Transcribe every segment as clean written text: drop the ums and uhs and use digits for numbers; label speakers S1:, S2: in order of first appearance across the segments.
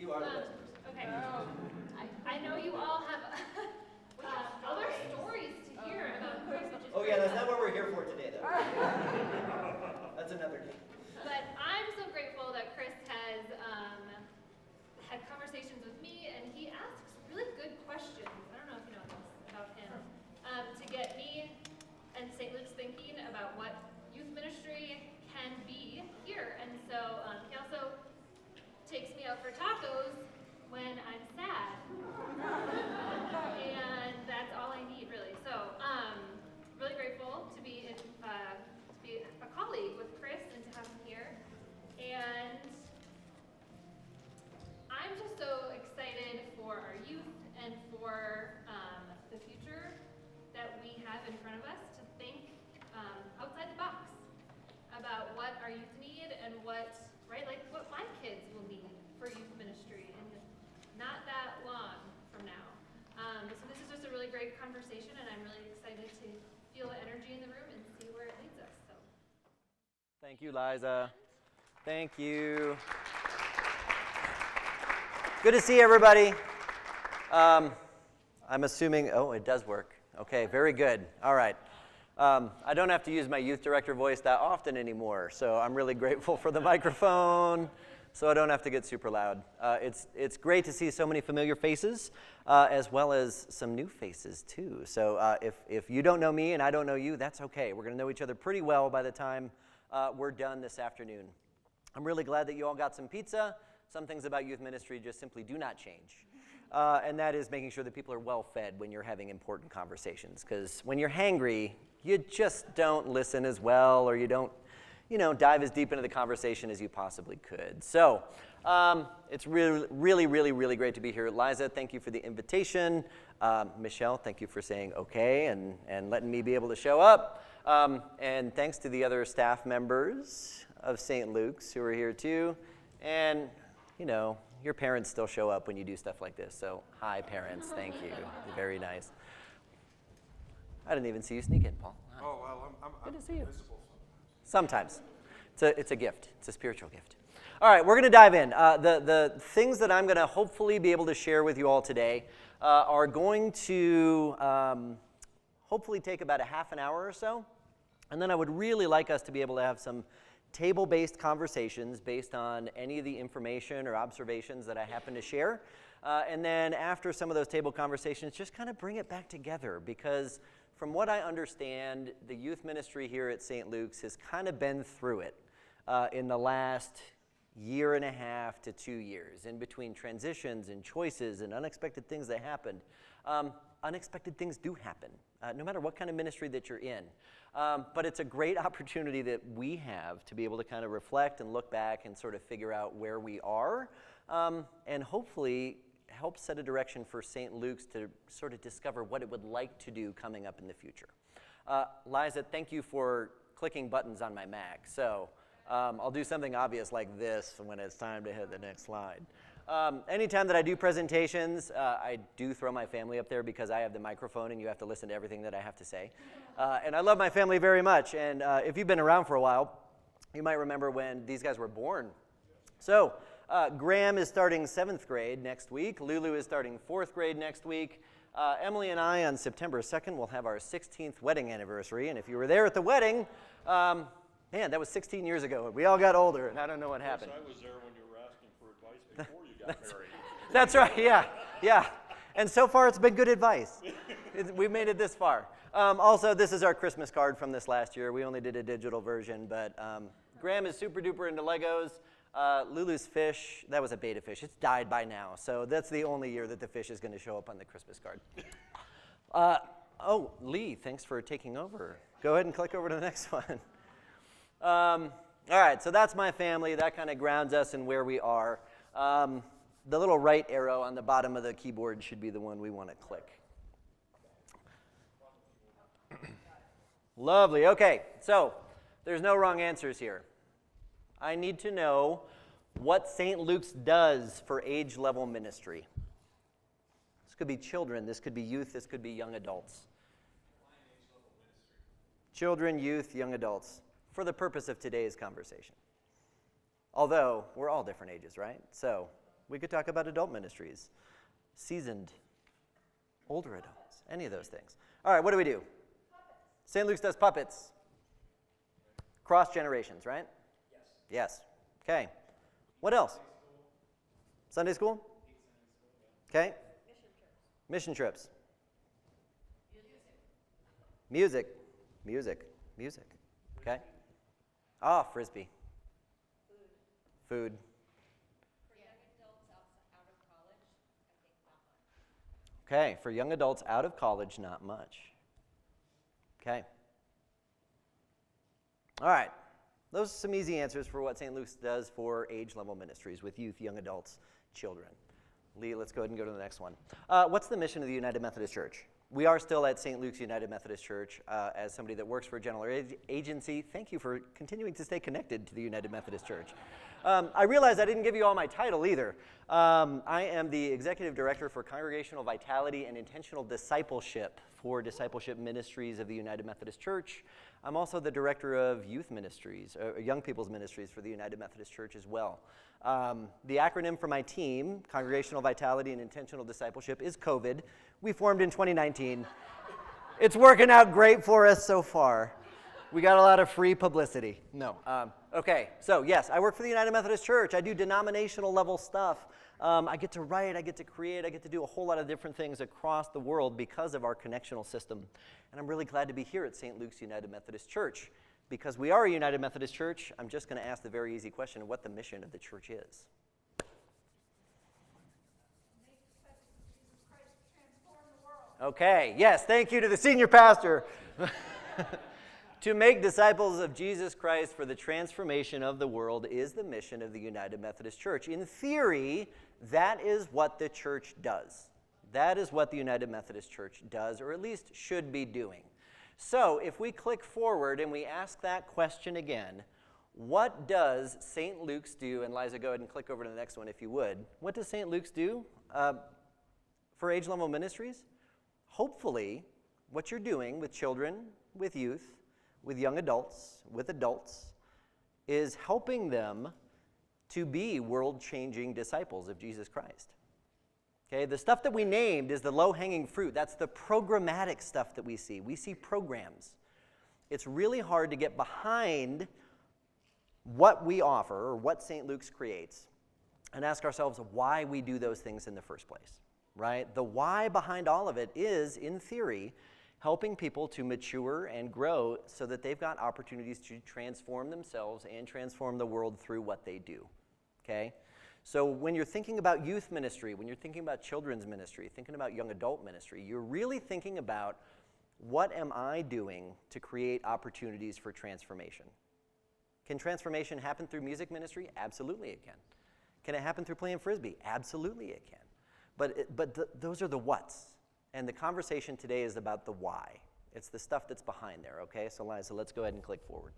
S1: You are the best person.
S2: Okay. I know you all have other stories to hear about Chris, which is
S1: Oh yeah, that's not what we're here for today, though. That's another day.
S2: But I'm so grateful that Chris has had conversations with me, and he asks really good questions. I don't know if you know this about him, to get me and St. Luke's thinking about what youth ministry can be here. And so he also takes me out for tacos when I'm sad. And that's all I need, really. So really grateful to be a colleague with Chris and to have him here. And I'm just so excited for our youth and for the future that we have in front of us to think outside the box about what our youth need and what my kids will need for youth ministry and not that long from now. So this is just a really great conversation, and I'm really excited to feel the energy in the room and see where it leads us. So.
S1: Thank you, Liza. Thank you. Good to see everybody. I'm assuming, it does work. Okay, very good. All right. I don't have to use my youth director voice that often anymore, so I'm really grateful for the microphone, so I don't have to get super loud. It's great to see so many familiar faces, as well as some new faces, too. So if you don't know me and I don't know you, that's okay. We're going to know each other pretty well by the time we're done this afternoon. I'm really glad that you all got some pizza. Some things about youth ministry just simply do not change. And that is making sure that people are well fed when you're having important conversations. Because when you're hangry, you just don't listen as well, or you don't, dive as deep into the conversation as you possibly could. So it's really, really, really, really great to be here. Liza, thank you for the invitation. Michelle, thank you for saying okay and letting me be able to show up. And thanks to the other staff members of St. Luke's who are here too. And, your parents still show up when you do stuff like this. So, hi, parents. Thank you. Very nice. I didn't even see you sneak in, Paul.
S3: Oh, well, I'm
S1: good to see you.
S3: visible
S1: Sometimes. It's a gift. It's a spiritual gift. All right, we're going to dive in. The things that I'm going to hopefully be able to share with you all today are going to hopefully take about a half an hour or so. And then I would really like us to be able to have some table-based conversations based on any of the information or observations that I happen to share. And then after some of those table conversations, just kind of bring it back together, because from what I understand, the youth ministry here at St. Luke's has kind of been through it in the last year and a half to 2 years, in between transitions and choices and unexpected things that happened. Unexpected things do happen, no matter what kind of ministry that you're in. But it's a great opportunity that we have to be able to kind of reflect and look back and sort of figure out where we are, and hopefully help set a direction for St. Luke's to sort of discover what it would like to do coming up in the future. Liza, thank you for clicking buttons on my Mac. So I'll do something obvious like this when it's time to hit the next slide. Anytime that I do presentations, I do throw my family up there because I have the microphone and you have to listen to everything that I have to say. And I love my family very much. And if you've been around for a while, you might remember when these guys were born. So Graham is starting 7th grade next week. Lulu is starting 4th grade next week. Emily and I, on September 2nd, will have our 16th wedding anniversary. And if you were there at the wedding, man, that was 16 years ago. We all got older, and I don't know what happened.
S3: I was there when you were asking for advice before you got married.
S1: That's right, yeah. And so far, it's been good advice. We made it this far. Also, this is our Christmas card from this last year. We only did a digital version, but Graham is super duper into Legos. Lulu's fish, that was a beta fish. It's died by now, so that's the only year that the fish is going to show up on the Christmas card. Lee, thanks for taking over. Go ahead and click over to the next one. All right, so that's my family. That kind of grounds us in where we are. The little right arrow on the bottom of the keyboard should be the one we want to click. Lovely. Okay, so there's no wrong answers here. I need to know what St. Luke's does for age-level ministry. This could be children, this could be youth, this could be young adults. Children, youth, young adults, for the purpose of today's conversation. Although, we're all different ages, right? So, We could talk about adult ministries, seasoned, older adults, any of those things. All right, what do we do? St. Luke's does puppets. Cross generations, right? Yes. Okay. What else? Sunday school? Okay. Mission trips. Music. Okay. Ah, Frisbee. Food.
S4: For young adults out of college, I think not much.
S1: Okay, for young adults out of college, not much. Okay. All right. Those are some easy answers for what St. Luke's does for age-level ministries with youth, young adults, children. Lee, let's go ahead and go to the next one. What's the mission of the United Methodist Church? We are still at St. Luke's United Methodist Church. As somebody that works for a general agency, thank you for continuing to stay connected to the United Methodist Church. I realize I didn't give you all my title either. I am the Executive Director for Congregational Vitality and Intentional Discipleship for Discipleship Ministries of the United Methodist Church. I'm also the Director of Youth Ministries, Young People's Ministries for the United Methodist Church as well. The acronym for my team, Congregational Vitality and Intentional Discipleship, is COVID. We formed in 2019. It's working out great for us so far. We got a lot of free publicity. No. Okay, so yes, I work for the United Methodist Church. I do denominational level stuff. I get to write, I get to create, I get to do a whole lot of different things across the world because of our connectional system. And I'm really glad to be here at St. Luke's United Methodist Church. Because we are a United Methodist Church, I'm just going to ask the very easy question, what the mission of the church is. Okay, yes, thank you to the senior pastor. To make disciples of Jesus Christ for the transformation of the world is the mission of the United Methodist Church. In theory, that is what the church does. That is what the United Methodist Church does, or at least should be doing. So if we click forward and we ask that question again, what does St. Luke's do? And Liza, go ahead and click over to the next one if you would. What does St. Luke's do for age-level ministries? Hopefully, what you're doing with children, with youth, with young adults, with adults, is helping them to be world-changing disciples of Jesus Christ. Okay, the stuff that we named is the low-hanging fruit. That's the programmatic stuff that we see. We see programs. It's really hard to get behind what we offer or what St. Luke's creates and ask ourselves why we do those things in the first place, right? The why behind all of it is, in theory, helping people to mature and grow so that they've got opportunities to transform themselves and transform the world through what they do, okay? So when you're thinking about youth ministry, when you're thinking about children's ministry, thinking about young adult ministry, you're really thinking about what am I doing to create opportunities for transformation? Can transformation happen through music ministry? Absolutely it can. Can it happen through playing Frisbee? Absolutely it can. But those are the whats. And the conversation today is about the why. It's the stuff that's behind there, okay? So Liza, let's go ahead and click forward.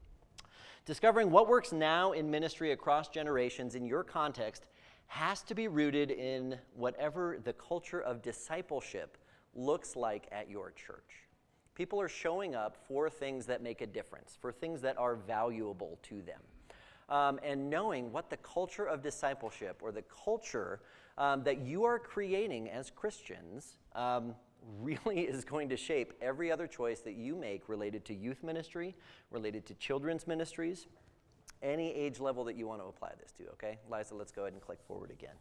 S1: Discovering what works now in ministry across generations in your context has to be rooted in whatever the culture of discipleship looks like at your church. People are showing up for things that make a difference, for things that are valuable to them. And knowing what the culture of discipleship or the culture that you are creating as Christians really is going to shape every other choice that you make related to youth ministry, related to children's ministries, any age level that you want to apply this to, okay? Liza, let's go ahead and click forward again.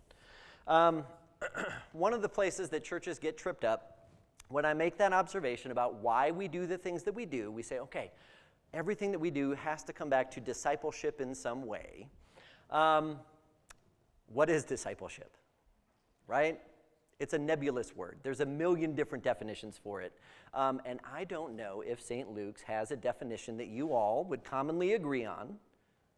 S1: One of the places that churches get tripped up, when I make that observation about why we do the things that we do, we say, okay, everything that we do has to come back to discipleship in some way. What is discipleship, right? It's a nebulous word. There's a million different definitions for it. And I don't know if St. Luke's has a definition that you all would commonly agree on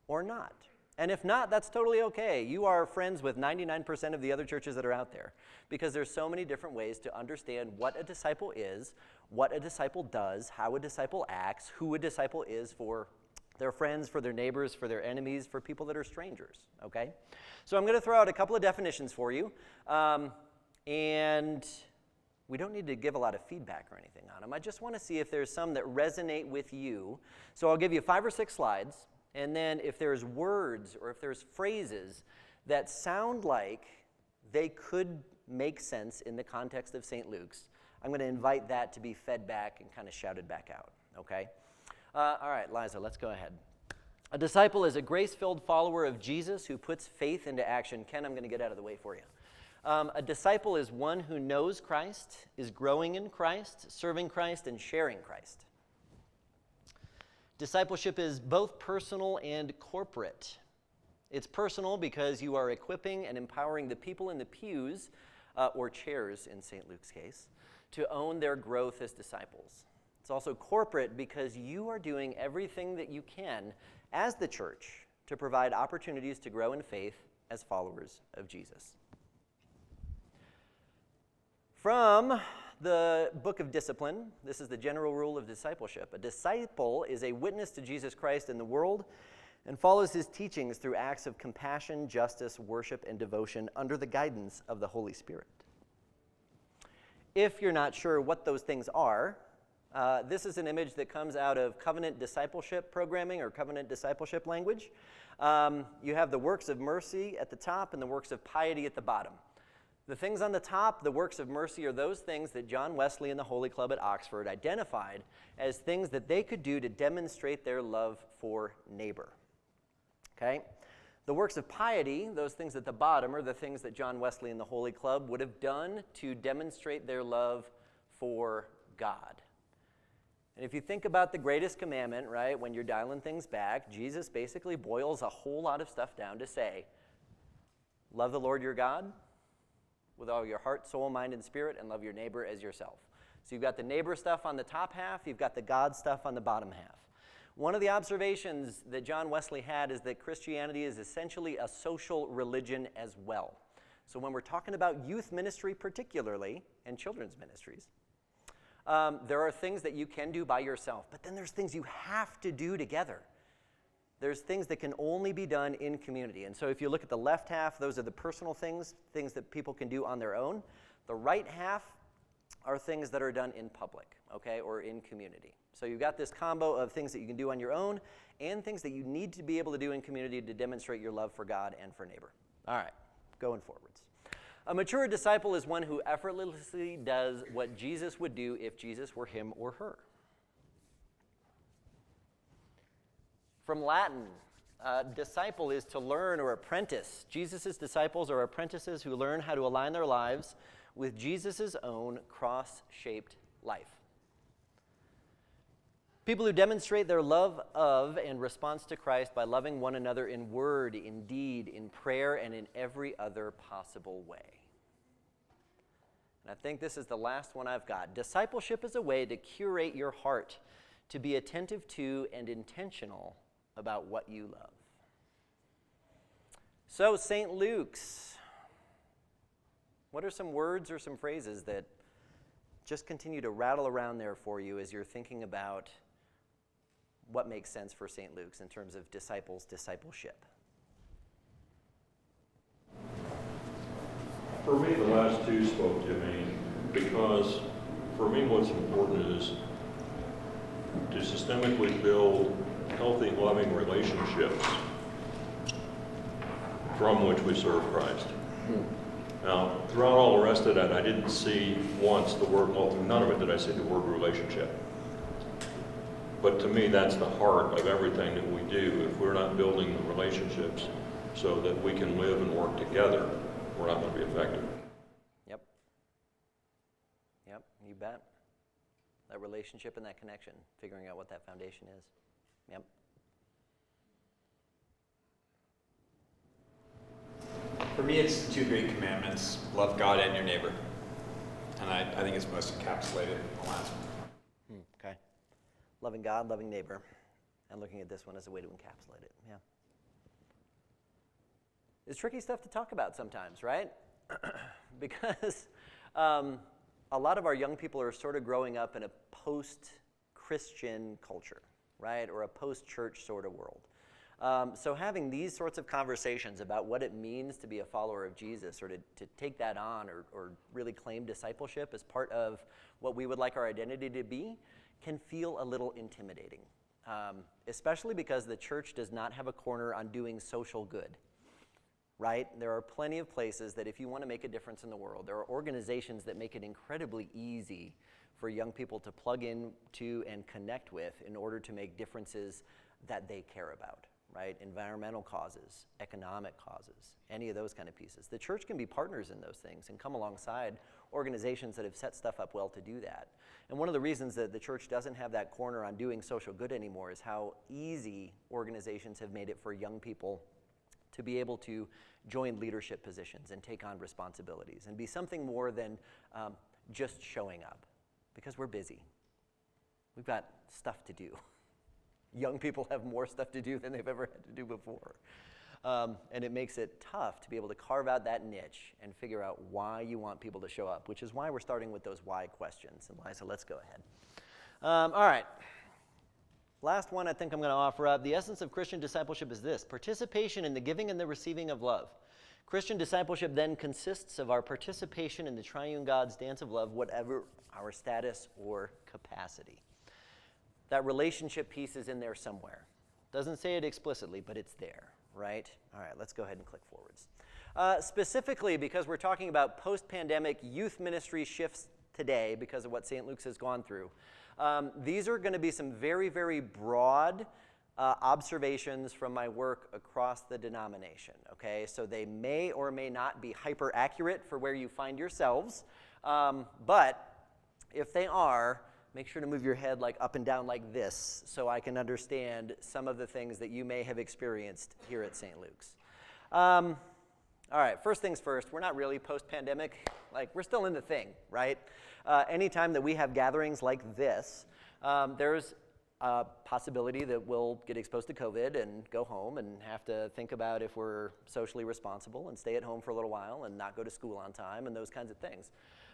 S1: or not. And if not, that's totally okay. You are friends with 99% of the other churches that are out there because there's so many different ways to understand what a disciple is, what a disciple does, how a disciple acts, who a disciple is for their friends, for their neighbors, for their enemies, for people that are strangers, okay? So I'm going to throw out a couple of definitions for you. And we don't need to give a lot of feedback or anything on them. I just want to see if there's some that resonate with you. So I'll give you 5 or 6 slides, and then if there's words or if there's phrases that sound like they could make sense in the context of St. Luke's, I'm going to invite that to be fed back and kind of shouted back out, okay? All right, Liza, let's go ahead. A disciple is a grace-filled follower of Jesus who puts faith into action. Ken, I'm going to get out of the way for you. A disciple is one who knows Christ, is growing in Christ, serving Christ, and sharing Christ. Discipleship is both personal and corporate. It's personal because you are equipping and empowering the people in the pews, or chairs in St. Luke's case, to own their growth as disciples. It's also corporate because you are doing everything that you can as the church to provide opportunities to grow in faith as followers of Jesus. From the book of Discipline, this is the general rule of discipleship. A disciple is a witness to Jesus Christ in the world and follows his teachings through acts of compassion, justice, worship, and devotion under the guidance of the Holy Spirit. If you're not sure what those things are, this is an image that comes out of covenant discipleship programming or covenant discipleship language. You have the works of mercy at the top and the works of piety at the bottom. The things on the top, the works of mercy, are those things that John Wesley and the Holy Club at Oxford identified as things that they could do to demonstrate their love for neighbor. Okay? The works of piety, those things at the bottom, are the things that John Wesley and the Holy Club would have done to demonstrate their love for God. And if you think about the greatest commandment, right, when you're dialing things back, Jesus basically boils a whole lot of stuff down to say, love the Lord your God with all your heart, soul, mind, and spirit, and love your neighbor as yourself. So you've got the neighbor stuff on the top half, you've got the God stuff on the bottom half. One of the observations that John Wesley had is that Christianity is essentially a social religion as well. So when we're talking about youth ministry particularly, and children's ministries, there are things that you can do by yourself, but then there's things you have to do together. There's things that can only be done in community. And so if you look at the left half, those are the personal things that people can do on their own. The right half are things that are done in public, okay, or in community. So you've got this combo of things that you can do on your own and things that you need to be able to do in community to demonstrate your love for God and for neighbor. All right, going forwards. A mature disciple is one who effortlessly does what Jesus would do if Jesus were him or her. From Latin, disciple is to learn or apprentice. Jesus' disciples are apprentices who learn how to align their lives with Jesus' own cross-shaped life. People who demonstrate their love of and response to Christ by loving one another in word, in deed, in prayer, and in every other possible way. And I think this is the last one I've got. Discipleship is a way to curate your heart, to be attentive to and intentional about what you love. So, St. Luke's, what are some words or some phrases that just continue to rattle around there for you as you're thinking about what makes sense for St. Luke's in terms of discipleship?
S3: For me, the last two spoke to me because for me what's important is to systemically build healthy, loving relationships from which we serve Christ. Now, throughout all the rest of that, I didn't see once the word, well, none of it did I see the word relationship. But to me, that's the heart of everything that we do. If we're not building the relationships so that we can live and work together, we're not going to be effective.
S1: Yep, you bet. That relationship and that connection, figuring out what that foundation is. Yep.
S5: For me, it's the two great commandments, love God and your neighbor. And I think it's most encapsulated in the last one.
S1: Okay. Loving God, loving neighbor, and looking at this one as a way to encapsulate it. Yeah. It's tricky stuff to talk about sometimes, right? Because a lot of our young people are sort of growing up in a post-Christian culture, right? Or a post-church sort of world. So having these sorts of conversations about what it means to be a follower of Jesus or to take that on or really claim discipleship as part of what we would like our identity to be can feel a little intimidating, especially because the church does not have a corner on doing social good. right? There are plenty of places that if you want to make a difference in the world, there are organizations that make it incredibly easy for young people to plug into and connect with in order to make differences that they care about, right? Environmental causes, economic causes, any of those kind of pieces. The church can be partners in those things and come alongside organizations that have set stuff up well to do that. And one of the reasons that the church doesn't have that corner on doing social good anymore is how easy organizations have made it for young people to be able to join leadership positions and take on responsibilities and be something more than just showing up, because we're busy. We've got stuff to do. Young people have more stuff to do than they've ever had to do before. And it makes it tough to be able to carve out that niche and figure out why you want people to show up, which is why we're starting with those why questions. And Liza, let's go ahead. All right. Last one I think I'm going to offer up. The essence of Christian discipleship is this: participation in the giving and the receiving of love. Christian discipleship then consists of our participation in the triune God's dance of love, whatever our status or capacity. That relationship piece is in there somewhere. Doesn't say it explicitly, but it's there, right? All right, let's go ahead and click forwards. Specifically, because we're talking about post-pandemic youth ministry shifts today because of what St. Luke's has gone through, these are going to be some very, very broad observations from my work across the denomination, okay? So they may or may not be hyper accurate for where you find yourselves, but if they are, make sure to move your head like up and down like this so I can understand some of the things that you may have experienced here at St. Luke's. All right, first things first, we're not really post-pandemic. Like, we're still in the thing, right? Anytime that we have gatherings like this, there's a possibility that we'll get exposed to COVID and go home and have to think about if we're socially responsible and stay at home for a little while and not go to school on time and those kinds of things.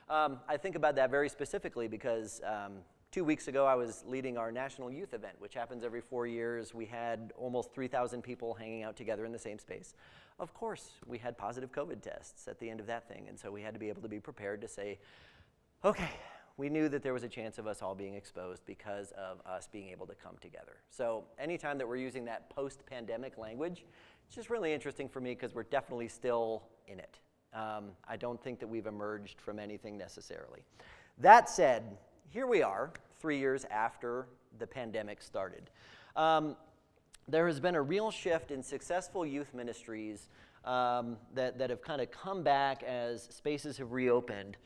S1: I think about that very specifically because 2 weeks ago I was leading our national youth event, which happens every 4 years. We had almost 3,000 people hanging out together in the same space. Of course, we had positive COVID tests at the end of that thing, and so we had to be able to be prepared to say, okay, we knew that there was a chance of us all being exposed because of us being able to come together. So anytime that we're using that post-pandemic language, it's just really interesting for me because we're definitely still in it. I don't think that we've emerged from anything necessarily. That said, here we are, 3 years after the pandemic started. There has been a real shift in successful youth ministries that have kind of come back as spaces have reopened,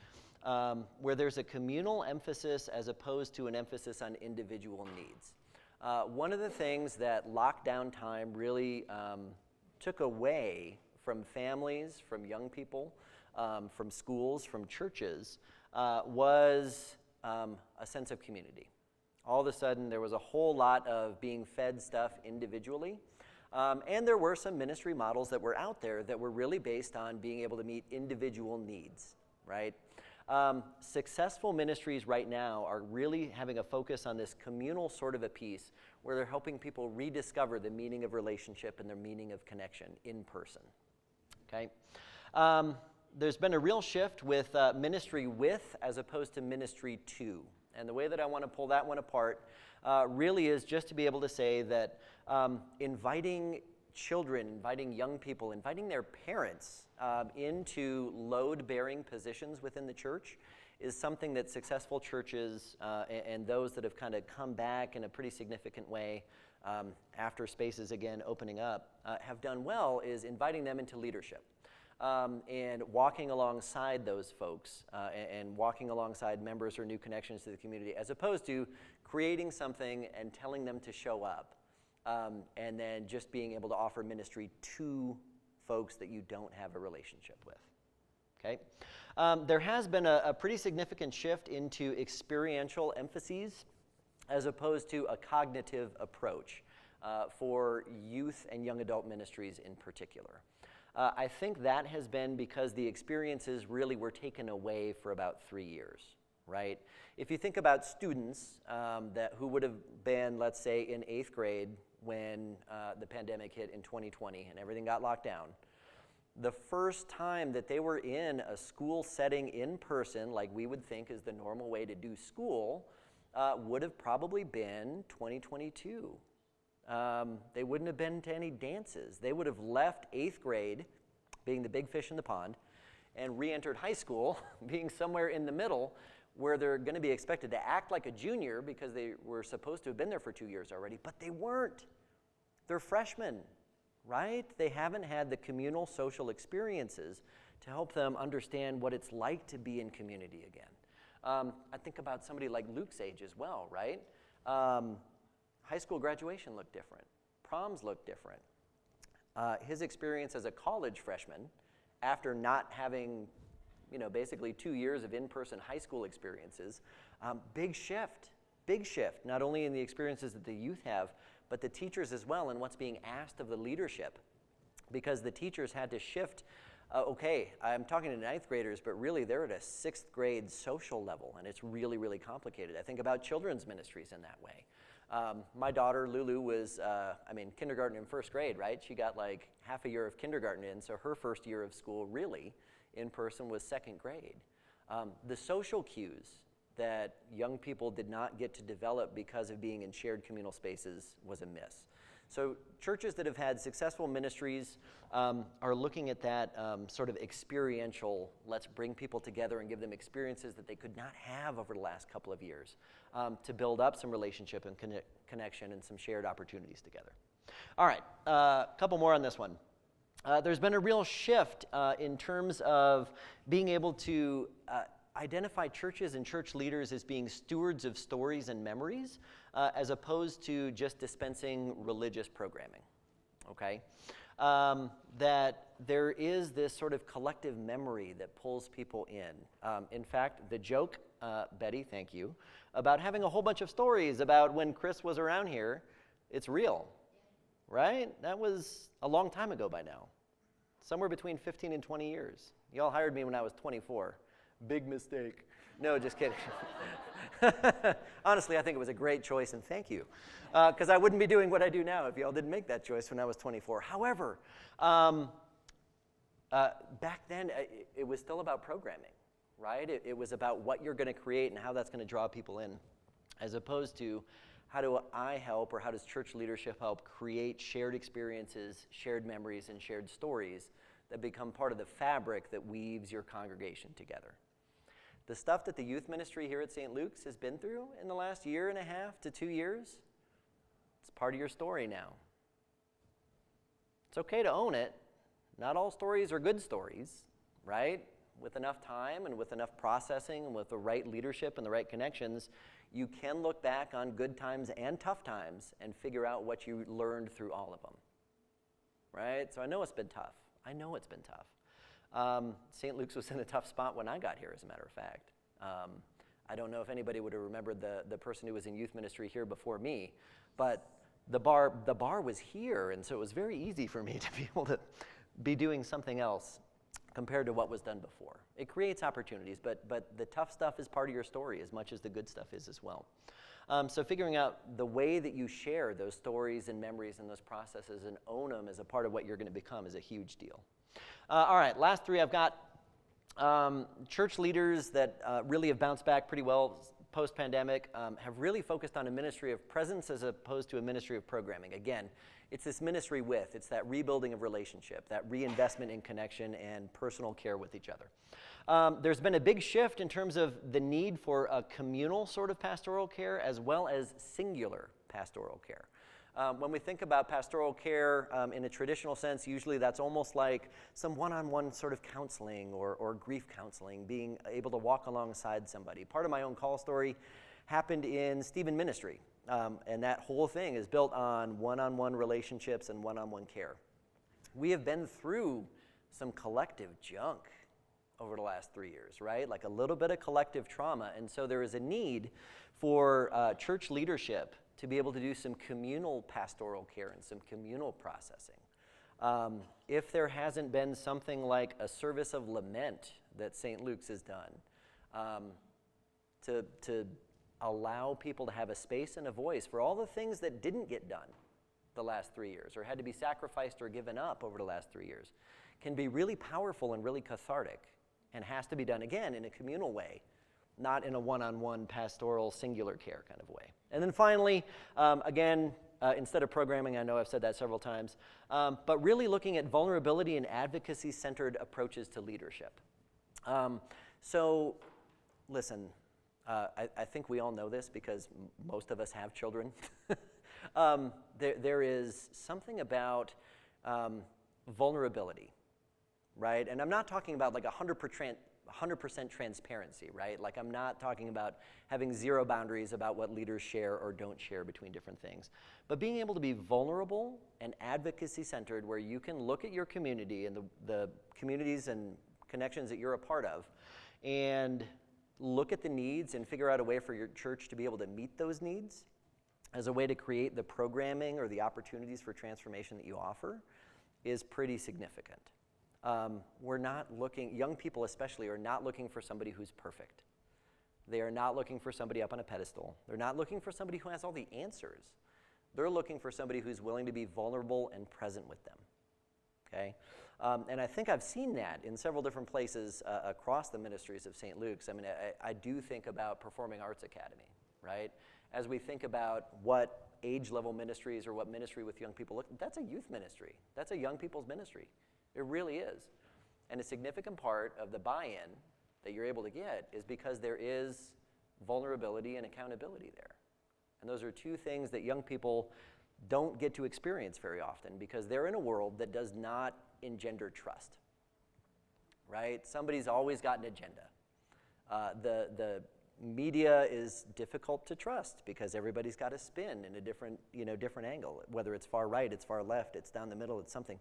S1: where there's a communal emphasis as opposed to an emphasis on individual needs. One of the things that lockdown time really took away from families, from young people, from schools, from churches, was a sense of community. All of a sudden, there was a whole lot of being fed stuff individually, and there were some ministry models that were out there that were really based on being able to meet individual needs, right? Successful ministries right now are really having a focus on this communal sort of a piece where they're helping people rediscover the meaning of relationship and their meaning of connection in person, okay? There's been a real shift with ministry with as opposed to ministry to. And the way that I want to pull that one apart really is just to be able to say that inviting children, inviting young people, inviting their parents into load-bearing positions within the church is something that successful churches and those that have kind of come back in a pretty significant way after spaces again opening up have done well, is inviting them into leadership. And walking alongside those folks and walking alongside members or new connections to the community, as opposed to creating something and telling them to show up and then just being able to offer ministry to folks that you don't have a relationship with. Okay? There has been a pretty significant shift into experiential emphases as opposed to a cognitive approach for youth and young adult ministries in particular. I think that has been because the experiences really were taken away for about 3 years, right? If you think about students who would have been, let's say, in 8th grade when the pandemic hit in 2020 and everything got locked down, the first time that they were in a school setting in person, like we would think is the normal way to do school, would have probably been 2022. They wouldn't have been to any dances. They would have left 8th grade being the big fish in the pond, and re-entered high school, being somewhere in the middle, where they're going to be expected to act like a junior because they were supposed to have been there for 2 years already, but they weren't. They're freshmen, right? They haven't had the communal social experiences to help them understand what it's like to be in community again. I think about somebody like Luke's age as well, right? High school graduation looked different. Proms looked different. His experience as a college freshman, after not having, basically 2 years of in-person high school experiences, big shift, not only in the experiences that the youth have, but the teachers as well, and what's being asked of the leadership. Because the teachers had to shift, okay, I'm talking to ninth graders, but really they're at a 6th grade social level, and it's really, really complicated. I think about children's ministries in that way. My daughter, Lulu, was, kindergarten in 1st grade, right? She got like half a year of kindergarten in, so her first year of school really in person was 2nd grade. The social cues that young people did not get to develop because of being in shared communal spaces was a miss. So churches that have had successful ministries are looking at that sort of experiential, let's bring people together and give them experiences that they could not have over the last couple of years to build up some relationship and connection and some shared opportunities together. All right, a couple more on this one. There's been a real shift in terms of being able to identify churches and church leaders as being stewards of stories and memories as opposed to just dispensing religious programming, okay? That there is this sort of collective memory that pulls people in. In fact, the joke, Betty, thank you, about having a whole bunch of stories about when Chris was around here, it's real, right? That was a long time ago by now. Somewhere between 15 and 20 years. Y'all hired me when I was 24. Big mistake. No, just kidding. Honestly, I think it was a great choice, and thank you. Because I wouldn't be doing what I do now if y'all didn't make that choice when I was 24. However, back then, it was still about programming, right? It was about what you're going to create and how that's going to draw people in, as opposed to how do I help, or how does church leadership help create shared experiences, shared memories, and shared stories that become part of the fabric that weaves your congregation together. The stuff that the youth ministry here at St. Luke's has been through in the last 1.5 to 2 years, it's part of your story now. It's okay to own it. Not all stories are good stories, right? With enough time and with enough processing and with the right leadership and the right connections, you can look back on good times and tough times and figure out what you learned through all of them, right? So I know it's been tough. St. Luke's was in a tough spot when I got here, as a matter of fact. I don't know if anybody would have remembered the person who was in youth ministry here before me, but the bar was here, and so it was very easy for me to be able to be doing something else compared to what was done before. It creates opportunities, but the tough stuff is part of your story as much as the good stuff is as well. So figuring out the way that you share those stories and memories and those processes and own them as a part of what you're going to become is a huge deal. All right, last 3 I've got. Church leaders that really have bounced back pretty well post-pandemic have really focused on a ministry of presence as opposed to a ministry of programming. Again, it's this ministry with, it's that rebuilding of relationship, that reinvestment in connection and personal care with each other. There's been a big shift in terms of the need for a communal sort of pastoral care as well as singular pastoral care. When we think about pastoral care in a traditional sense, usually that's almost like some one-on-one sort of counseling or grief counseling, being able to walk alongside somebody. Part of my own call story happened in Stephen Ministry, and that whole thing is built on one-on-one relationships and one-on-one care. We have been through some collective junk over the last 3 years, right? Like a little bit of collective trauma, and so there is a need for church leadership to be able to do some communal pastoral care and some communal processing. If there hasn't been something like a service of lament that St. Luke's has done, to allow people to have a space and a voice for all the things that didn't get done the last 3 years or had to be sacrificed or given up over the last 3 years, can be really powerful and really cathartic, and has to be done, again, in a communal way, not in a one-on-one pastoral singular care kind of way. And then finally, again, instead of programming. I know I've said that several times, but really looking at vulnerability and advocacy-centered approaches to leadership. So, listen, I think we all know this because most of us have children. There is something about vulnerability, right? And I'm not talking about like 100% transparency, right? Like I'm not talking about having zero boundaries about what leaders share or don't share between different things. But being able to be vulnerable and advocacy-centered where you can look at your community and the communities and connections that you're a part of and look at the needs and figure out a way for your church to be able to meet those needs as a way to create the programming or the opportunities for transformation that you offer is pretty significant. We're not looking, young people especially, are not looking for somebody who's perfect. They are not looking for somebody up on a pedestal. They're not looking for somebody who has all the answers. They're looking for somebody who's willing to be vulnerable and present with them, okay? And I think I've seen that in several different places across the ministries of St. Luke's. I mean, I do think about Performing Arts Academy, right? As we think about what age level ministries or what ministry with young people look, that's a youth ministry. That's a young people's ministry. It really is. And a significant part of the buy-in that you're able to get is because there is vulnerability and accountability there. And those are two things that young people don't get to experience very often because they're in a world that does not engender trust, right? Somebody's always got an agenda. The media is difficult to trust because everybody's got a spin in a different angle. Whether it's far right, it's far left, it's down the middle, it's something.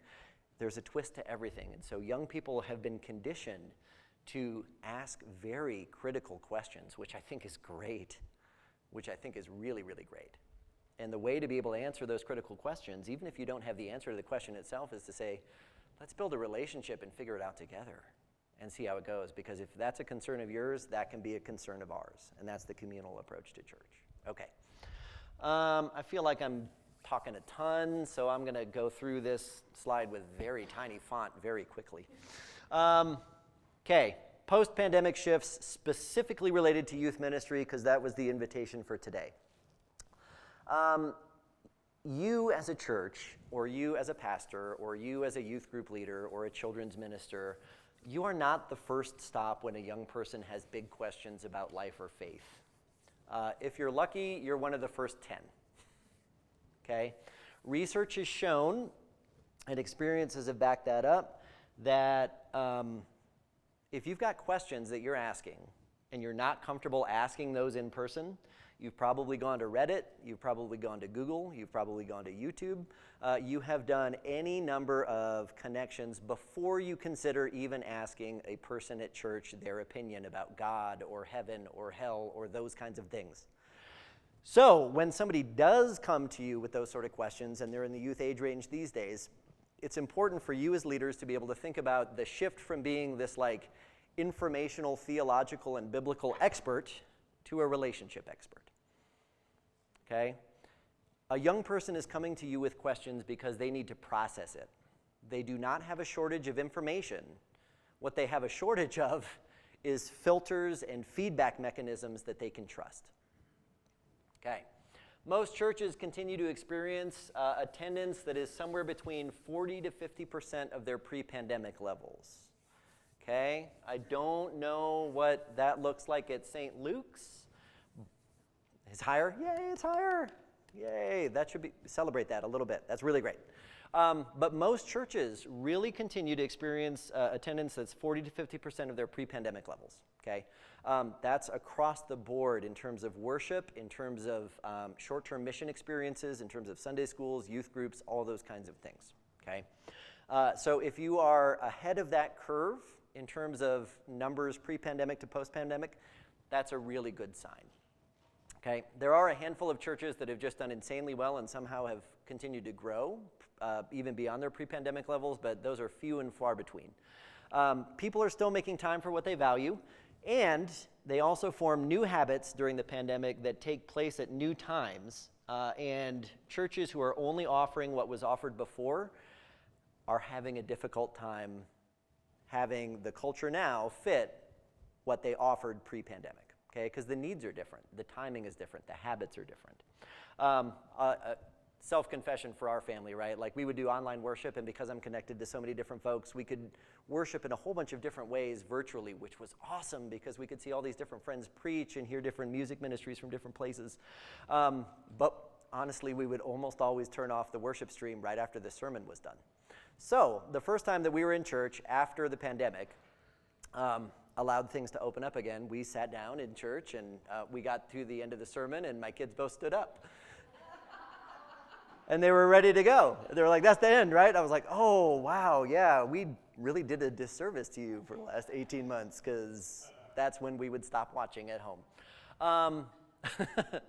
S1: There's a twist to everything. And so young people have been conditioned to ask very critical questions, which I think is great, which I think is really, really great. And the way to be able to answer those critical questions, even if you don't have the answer to the question itself, is to say, let's build a relationship and figure it out together and see how it goes. Because if that's a concern of yours, that can be a concern of ours. And that's the communal approach to church. Okay. I feel like I'm talking a ton, so I'm going to go through this slide with very tiny font very quickly. Okay. Post-pandemic shifts specifically related to youth ministry, because that was the invitation for today. You as a church, or you as a pastor, or you as a youth group leader, or a children's minister, you are not the first stop when a young person has big questions about life or faith. If you're lucky, you're one of the first 10. Okay? Research has shown, and experiences have backed that up, that if you've got questions that you're asking, and you're not comfortable asking those in person, you've probably gone to Reddit, you've probably gone to Google, you've probably gone to YouTube. You have done any number of connections before you consider even asking a person at church their opinion about God or heaven or hell or those kinds of things. So when somebody does come to you with those sort of questions, and they're in the youth age range these days, it's important for you as leaders to be able to think about the shift from being this like informational, theological, and biblical expert to a relationship expert. Okay? A young person is coming to you with questions because they need to process it. They do not have a shortage of information. What they have a shortage of is filters and feedback mechanisms that they can trust. Okay. Most churches continue to experience attendance that is somewhere between 40 to 50% of their pre-pandemic levels. Okay? I don't know what that looks like at St. Luke's. It's higher? Yay, it's higher. Yay, that should be, celebrate that a little bit. That's really great. But most churches really continue to experience attendance that's 40 to 50% of their pre-pandemic levels, okay? That's across the board in terms of worship, in terms of short-term mission experiences, in terms of Sunday schools, youth groups, all those kinds of things, okay? So if you are ahead of that curve in terms of numbers pre-pandemic to post-pandemic, that's a really good sign. Okay, there are a handful of churches that have just done insanely well and somehow have continued to grow, even beyond their pre-pandemic levels, but those are few and far between. People are still making time for what they value, and they also form new habits during the pandemic that take place at new times, and churches who are only offering what was offered before are having a difficult time having the culture now fit what they offered pre-pandemic. Okay, because the needs are different, the timing is different, the habits are different. self-confession for our family, right? Like we would do online worship, and because I'm connected to so many different folks, we could worship in a whole bunch of different ways virtually, which was awesome because we could see all these different friends preach and hear different music ministries from different places. But honestly, we would almost always turn off the worship stream right after the sermon was done. So the first time that we were in church after the pandemic, allowed things to open up again, we sat down in church, and we got to the end of the sermon, and my kids both stood up. And they were ready to go. They were like, that's the end, right? I was like, oh, wow, yeah, we really did a disservice to you for the last 18 months, because that's when we would stop watching at home.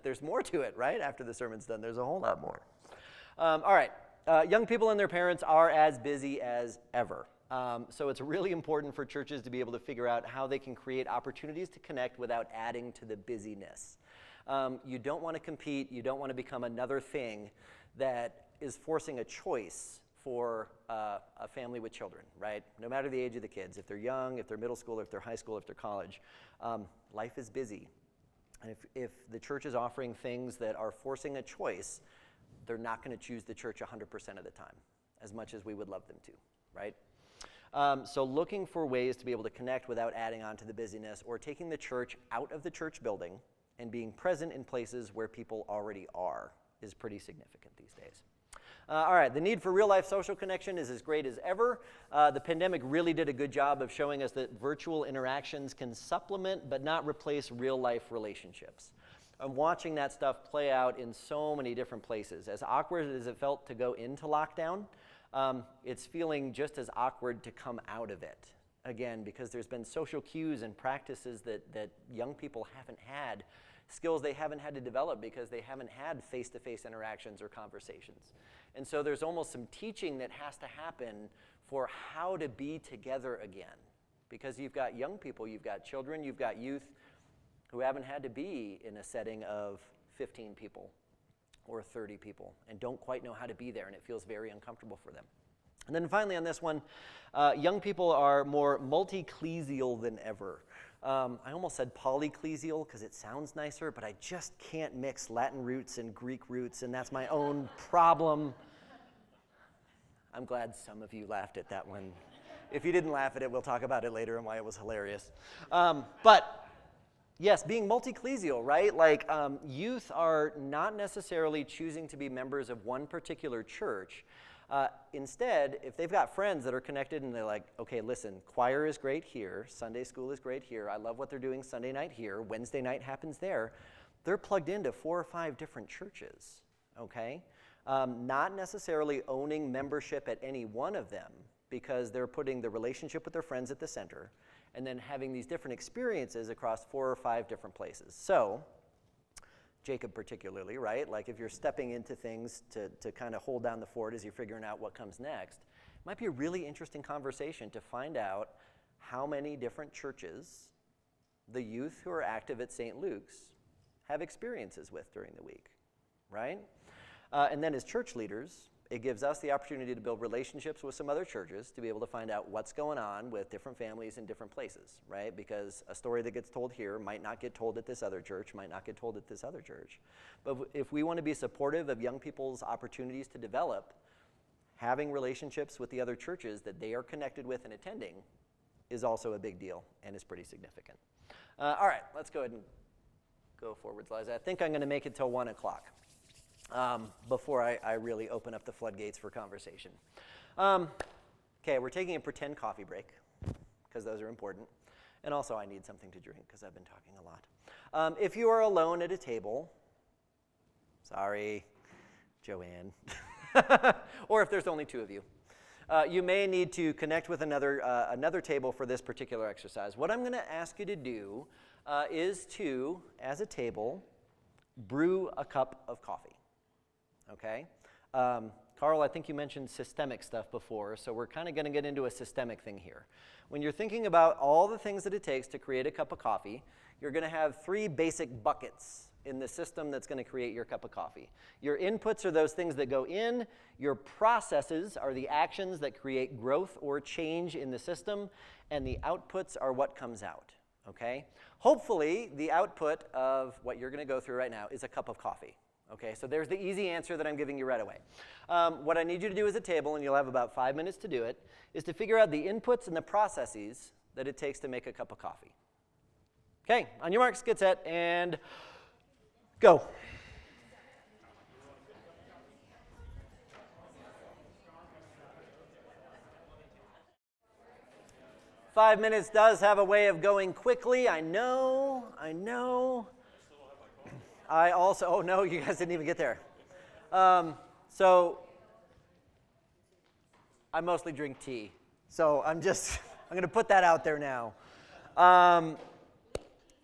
S1: There's more to it, right? After the sermon's done, there's a whole lot more. All right, young people and their parents are as busy as ever. So it's really important for churches to be able to figure out how they can create opportunities to connect without adding to the busyness. You don't want to compete. You don't want to become another thing that is forcing a choice for a family with children, right? No matter the age of the kids, if they're young, if they're middle school, if they're high school, if they're college, life is busy. And if the church is offering things that are forcing a choice, they're not going to choose the church 100% of the time, as much as we would love them to, right? So looking for ways to be able to connect without adding on to the busyness, or taking the church out of the church building and being present in places where people already are, is pretty significant these days. All right, the need for real-life social connection is as great as ever. The pandemic really did a good job of showing us that virtual interactions can supplement but not replace real-life relationships. I'm watching that stuff play out in so many different places. As awkward as it felt to go into lockdown, it's feeling just as awkward to come out of it. Again, because there's been social cues and practices that young people haven't had, skills they haven't had to develop because they haven't had face-to-face interactions or conversations. And so there's almost some teaching that has to happen for how to be together again. Because you've got young people, you've got children, you've got youth who haven't had to be in a setting of 15 people or 30 people and don't quite know how to be there, and it feels very uncomfortable for them. And then finally on this one, young people are more multi-ecclesial than ever. I almost said polyeclesial because it sounds nicer, but I just can't mix Latin roots and Greek roots, and that's my own problem. I'm glad some of you laughed at that one. If you didn't laugh at it, we'll talk about it later and why it was hilarious. But yes, being multi-ecclesial, right? Like youth are not necessarily choosing to be members of one particular church. Instead, if they've got friends that are connected and they're like, okay, listen, choir is great here, Sunday school is great here, I love what they're doing Sunday night here, Wednesday night happens there, they're plugged into 4 or 5 different churches, okay? Not necessarily owning membership at any one of them because they're putting the relationship with their friends at the center and then having these different experiences across 4 or 5 different places. So, Jacob particularly, right? Like if you're stepping into things to kind of hold down the fort as you're figuring out what comes next, it might be a really interesting conversation to find out how many different churches the youth who are active at St. Luke's have experiences with during the week, right? And then as church leaders, it gives us the opportunity to build relationships with some other churches to be able to find out what's going on with different families in different places, right? Because a story that gets told here might not get told at this other church, might not get told at this other church. But if we want to be supportive of young people's opportunities to develop, having relationships with the other churches that they are connected with and attending is also a big deal and is pretty significant. All right, let's go ahead and go forwards, Liza. I think I'm going to make it till 1 o'clock. Before I really open up the floodgates for conversation. Okay, we're taking a pretend coffee break, because those are important. And also I need something to drink, because I've been talking a lot. If you are alone at a table, sorry, Joanne, or if there's only 2 of you, you may need to connect with another table for this particular exercise. What I'm going to ask you to do is to, as a table, brew a cup of coffee. Okay? Carl, I think you mentioned systemic stuff before, so we're kind of going to get into a systemic thing here. When you're thinking about all the things that it takes to create a cup of coffee, you're going to have 3 basic buckets in the system that's going to create your cup of coffee. Your inputs are those things that go in. Your processes are the actions that create growth or change in the system, and the outputs are what comes out. Okay? Hopefully, the output of what you're going to go through right now is a cup of coffee. Okay, so there's the easy answer that I'm giving you right away. What I need you to do as a table, and you'll have about 5 minutes to do it, is to figure out the inputs and the processes that it takes to make a cup of coffee. Okay, on your marks, get set, and go. Five minutes does have a way of going quickly. I know. I also, oh no, you guys didn't even get there. So I mostly drink tea. So I'm going to put that out there now.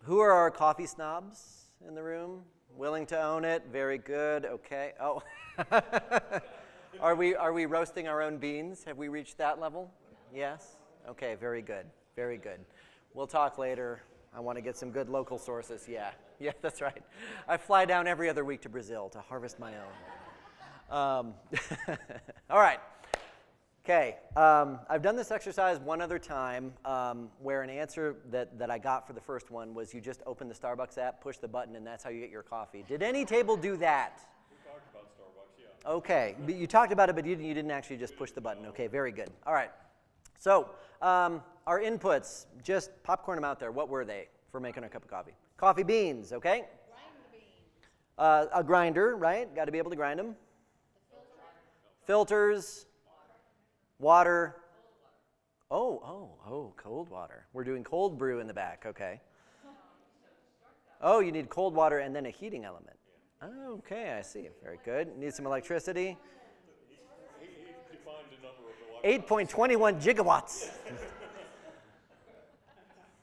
S1: Who are our coffee snobs in the room? Willing to own it? Very good. Okay. Oh. Are we roasting our own beans? Have we reached that level? Yes? Okay, very good. Very good. We'll talk later. I want to get some good local sources. Yeah, that's right. I fly down every other week to Brazil to harvest my own. All right. Okay, I've done this exercise one other time where an answer that I got for the first one was you just open the Starbucks app, push the button, and that's how you get your coffee. Did any table do that?
S3: We talked about Starbucks, yeah.
S1: Okay, but you talked about it, but you didn't actually just push the button. Okay, very good. All right. So our inputs, just popcorn them out there. What were they for making a cup of coffee? Coffee beans, okay?
S4: Grind the beans.
S1: A grinder, right? Got to be able to grind them. Filters. Water. Oh, cold water. We're doing cold brew in the back, okay. Oh, you need cold water and then a heating element. Okay, I see. Very good. Need some electricity.
S3: He defined a number of
S1: 8.21 gigawatts.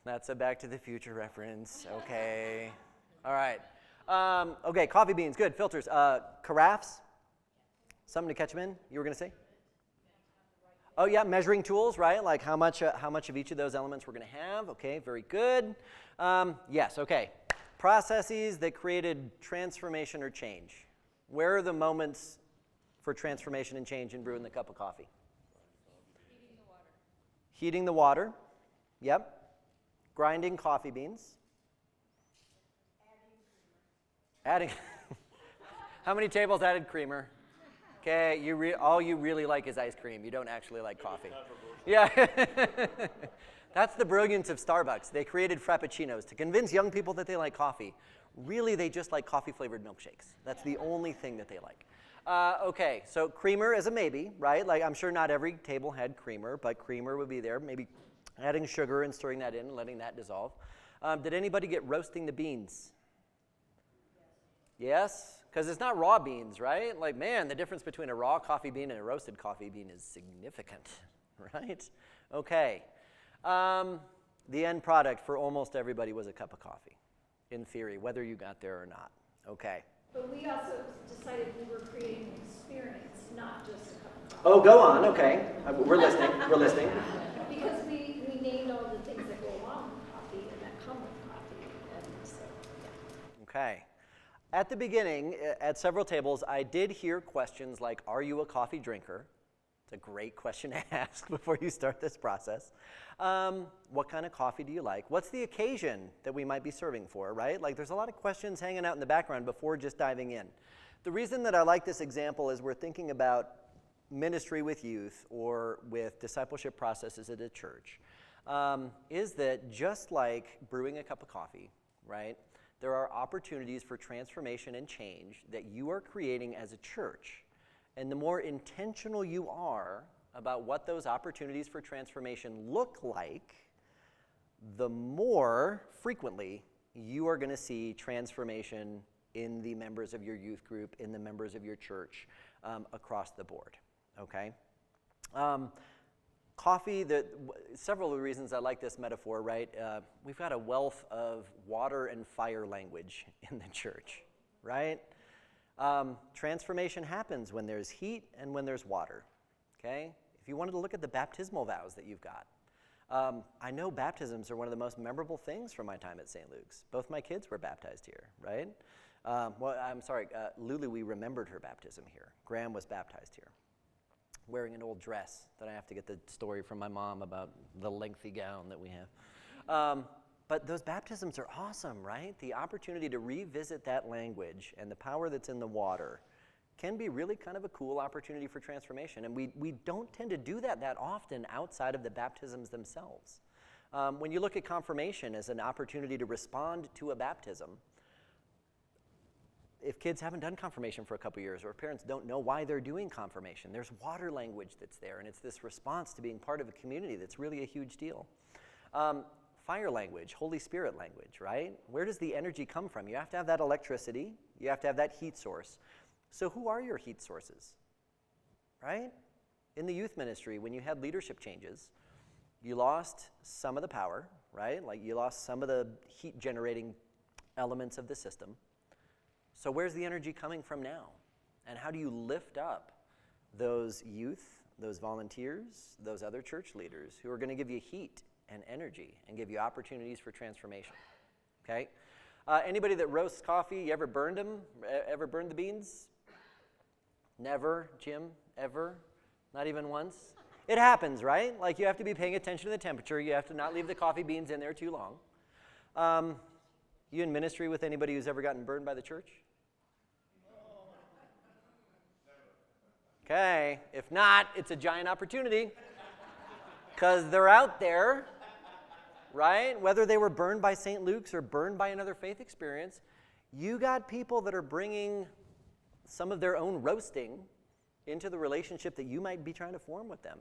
S1: That's a Back to the Future reference. Okay. All right. Okay, coffee beans. Good. Filters. Carafes. Something to catch them in, you were going to say? Oh, yeah, measuring tools, right? Like how much of each of those elements we're going to have. Okay, very good. Yes, okay. Processes that created transformation or change. Where are the moments for transformation and change in brewing the cup of coffee?
S4: Heating the water.
S1: Heating the water. Yep. Grinding coffee beans. Adding. How many tables added creamer? Okay, all you really like is ice cream. You don't actually like coffee. Yeah. That's the brilliance of Starbucks. They created frappuccinos to convince young people that they like coffee. Really, they just like coffee-flavored milkshakes. That's the only thing that they like. Okay, so creamer is a maybe, right? Like I'm sure not every table had creamer, but creamer would be there. Maybe adding sugar and stirring that in and letting that dissolve. Did anybody get roasting the beans? Yes? Because it's not raw beans, right? Like, man, the difference between a raw coffee bean and a roasted coffee bean is significant, right? Okay. The end product for almost everybody was a cup of coffee, in theory, whether you got there or not. Okay.
S6: But we also decided we were creating an experience, not just a cup of coffee.
S1: Oh, go on. Okay. We're listening. We're listening.
S6: Because we named all the things that go along with coffee and that come with coffee. And so, yeah.
S1: Okay. At the beginning, at several tables, I did hear questions like, are you a coffee drinker? It's a great question to ask before you start this process. What kind of coffee do you like? What's the occasion that we might be serving for, right? Like there's a lot of questions hanging out in the background before just diving in. The reason that I like this example is we're thinking about ministry with youth or with discipleship processes at a church, is that just like brewing a cup of coffee, right? There are opportunities for transformation and change that you are creating as a church. And the more intentional you are about what those opportunities for transformation look like, the more frequently you are going to see transformation in the members of your youth group, in the members of your church, across the board, okay? Coffee, several of the reasons I like this metaphor, right? We've got a wealth of water and fire language in the church, right? Transformation happens when there's heat and when there's water, okay? If you wanted to look at the baptismal vows that you've got, I know baptisms are one of the most memorable things from my time at St. Luke's. Both my kids were baptized here, right? Lulu, we remembered her baptism here. Graham was baptized here, wearing an old dress that I have to get the story from my mom about the lengthy gown that we have. But those baptisms are awesome, right? The opportunity to revisit that language and the power that's in the water can be really kind of a cool opportunity for transformation. And we don't tend to do that often outside of the baptisms themselves. When you look at confirmation as an opportunity to respond to a baptism, if kids haven't done confirmation for a couple years or parents don't know why they're doing confirmation, there's water language that's there, and it's this response to being part of a community that's really a huge deal. Fire language, Holy Spirit language, right? Where does the energy come from? You have to have that electricity. You have to have that heat source. So who are your heat sources, right? In the youth ministry, when you had leadership changes, you lost some of the power, right? Like you lost some of the heat-generating elements of the system. So where's the energy coming from now? And how do you lift up those youth, those volunteers, those other church leaders who are going to give you heat and energy and give you opportunities for transformation? Okay? Anybody that roasts coffee, you ever burned them? Ever burned the beans? Never, Jim? Ever? Not even once? It happens, right? Like you have to be paying attention to the temperature. You have to not leave the coffee beans in there too long. You in ministry with anybody who's ever gotten burned by the church? Okay, if not, it's a giant opportunity because they're out there, right? Whether they were burned by St. Luke's or burned by another faith experience, you got people that are bringing some of their own roasting into the relationship that you might be trying to form with them.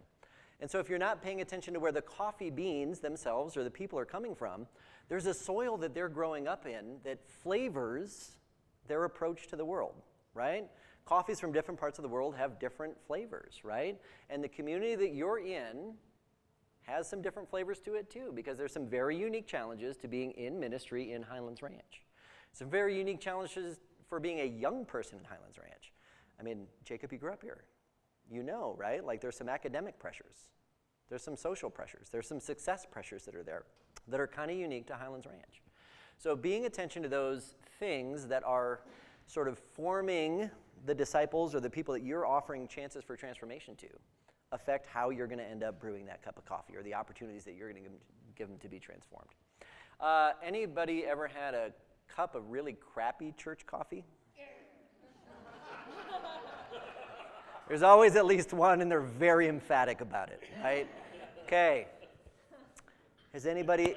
S1: And so if you're not paying attention to where the coffee beans themselves or the people are coming from, there's a soil that they're growing up in that flavors their approach to the world, right? Coffees from different parts of the world have different flavors, right? And the community that you're in has some different flavors to it too, because there's some very unique challenges to being in ministry in Highlands Ranch. Some very unique challenges for being a young person in Highlands Ranch. I mean, Jacob, you grew up here. You know, right? Like there's some academic pressures. There's some social pressures. There's some success pressures that are there that are kind of unique to Highlands Ranch. So being attention to those things that are sort of forming the disciples or the people that you're offering chances for transformation to affect how you're going to end up brewing that cup of coffee or the opportunities that you're going to give them to be transformed. Anybody ever had a cup of really crappy church coffee? There's always at least one, and they're very emphatic about it, right? Okay. Has anybody?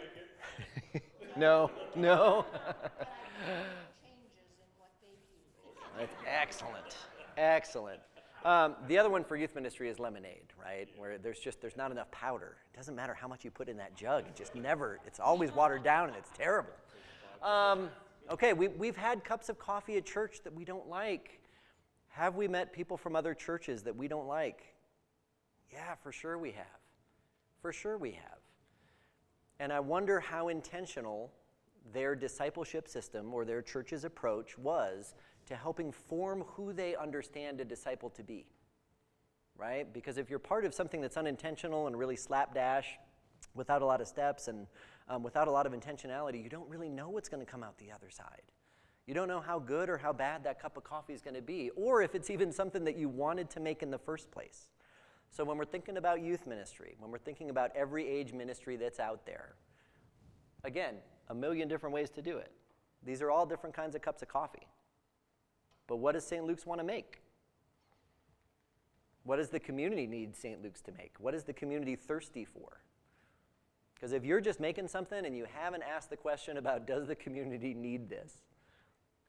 S1: No. That's excellent. Excellent. The other one for youth ministry is lemonade, right? Where there's not enough powder. It doesn't matter how much you put in that jug. It's always watered down and it's terrible. Okay, we've had cups of coffee at church that we don't like. Have we met people from other churches that we don't like? Yeah, for sure we have. For sure we have. And I wonder how intentional their discipleship system or their church's approach was to helping form who they understand a disciple to be, right? Because if you're part of something that's unintentional and really slapdash, without a lot of steps and without a lot of intentionality, you don't really know what's going to come out the other side. You don't know how good or how bad that cup of coffee is going to be, or if it's even something that you wanted to make in the first place. So when we're thinking about youth ministry, when we're thinking about every age ministry that's out there, again, a million different ways to do it. These are all different kinds of cups of coffee. But what does St. Luke's want to make? What does the community need St. Luke's to make? What is the community thirsty for? Because if you're just making something and you haven't asked the question about does the community need this,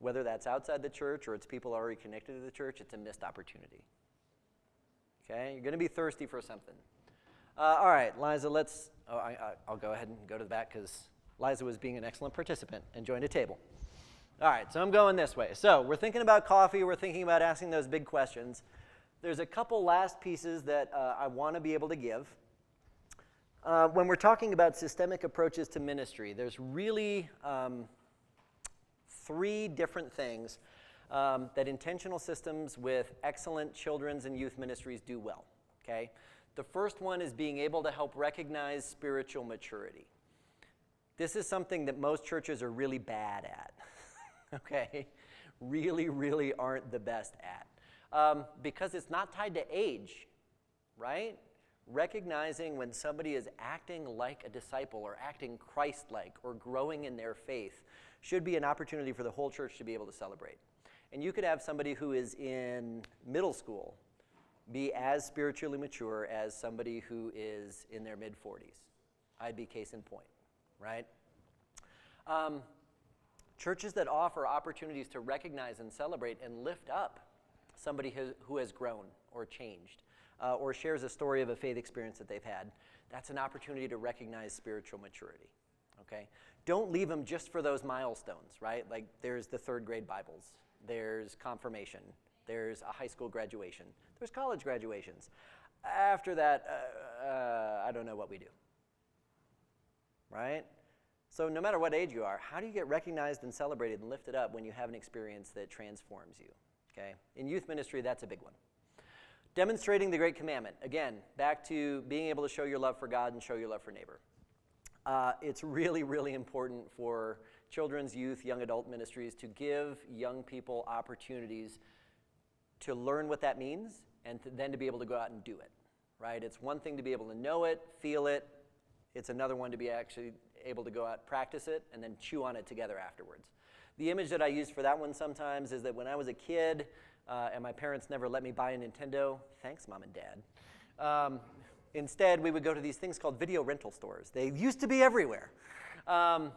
S1: whether that's outside the church or it's people already connected to the church, it's a missed opportunity. Okay? You're going to be thirsty for something. All right, Liza, I'll go ahead and go to the back because Liza was being an excellent participant and joined a table. All right, so I'm going this way. So we're thinking about coffee. We're thinking about asking those big questions. There's a couple last pieces that I want to be able to give. When we're talking about systemic approaches to ministry, there's really three different things that intentional systems with excellent children's and youth ministries do well, okay? The first one is being able to help recognize spiritual maturity. This is something that most churches are really bad at, okay? Really, really aren't the best at. Because it's not tied to age, right? Recognizing when somebody is acting like a disciple or acting Christ-like or growing in their faith should be an opportunity for the whole church to be able to celebrate. And you could have somebody who is in middle school be as spiritually mature as somebody who is in their mid-40s. I'd be case in point, right? Churches that offer opportunities to recognize and celebrate and lift up somebody who has grown or changed or shares a story of a faith experience that they've had, that's an opportunity to recognize spiritual maturity, okay? Don't leave them just for those milestones, right? Like there's the third grade Bibles, there's confirmation, there's a high school graduation, there's college graduations. After that, I don't know what we do, right? So no matter what age you are, how do you get recognized and celebrated and lifted up when you have an experience that transforms you, okay? In youth ministry, that's a big one. Demonstrating the Great Commandment. Again, back to being able to show your love for God and show your love for neighbor. It's really, really important for children's, youth, young adult ministries to give young people opportunities to learn what that means and then to be able to go out and do it, right? It's one thing to be able to know it, feel it. It's another one to be actually able to go out, practice it, and then chew on it together afterwards. The image that I use for that one sometimes is that when I was a kid, and my parents never let me buy a Nintendo. Thanks, Mom and Dad. Instead, we would go to these things called video rental stores. They used to be everywhere.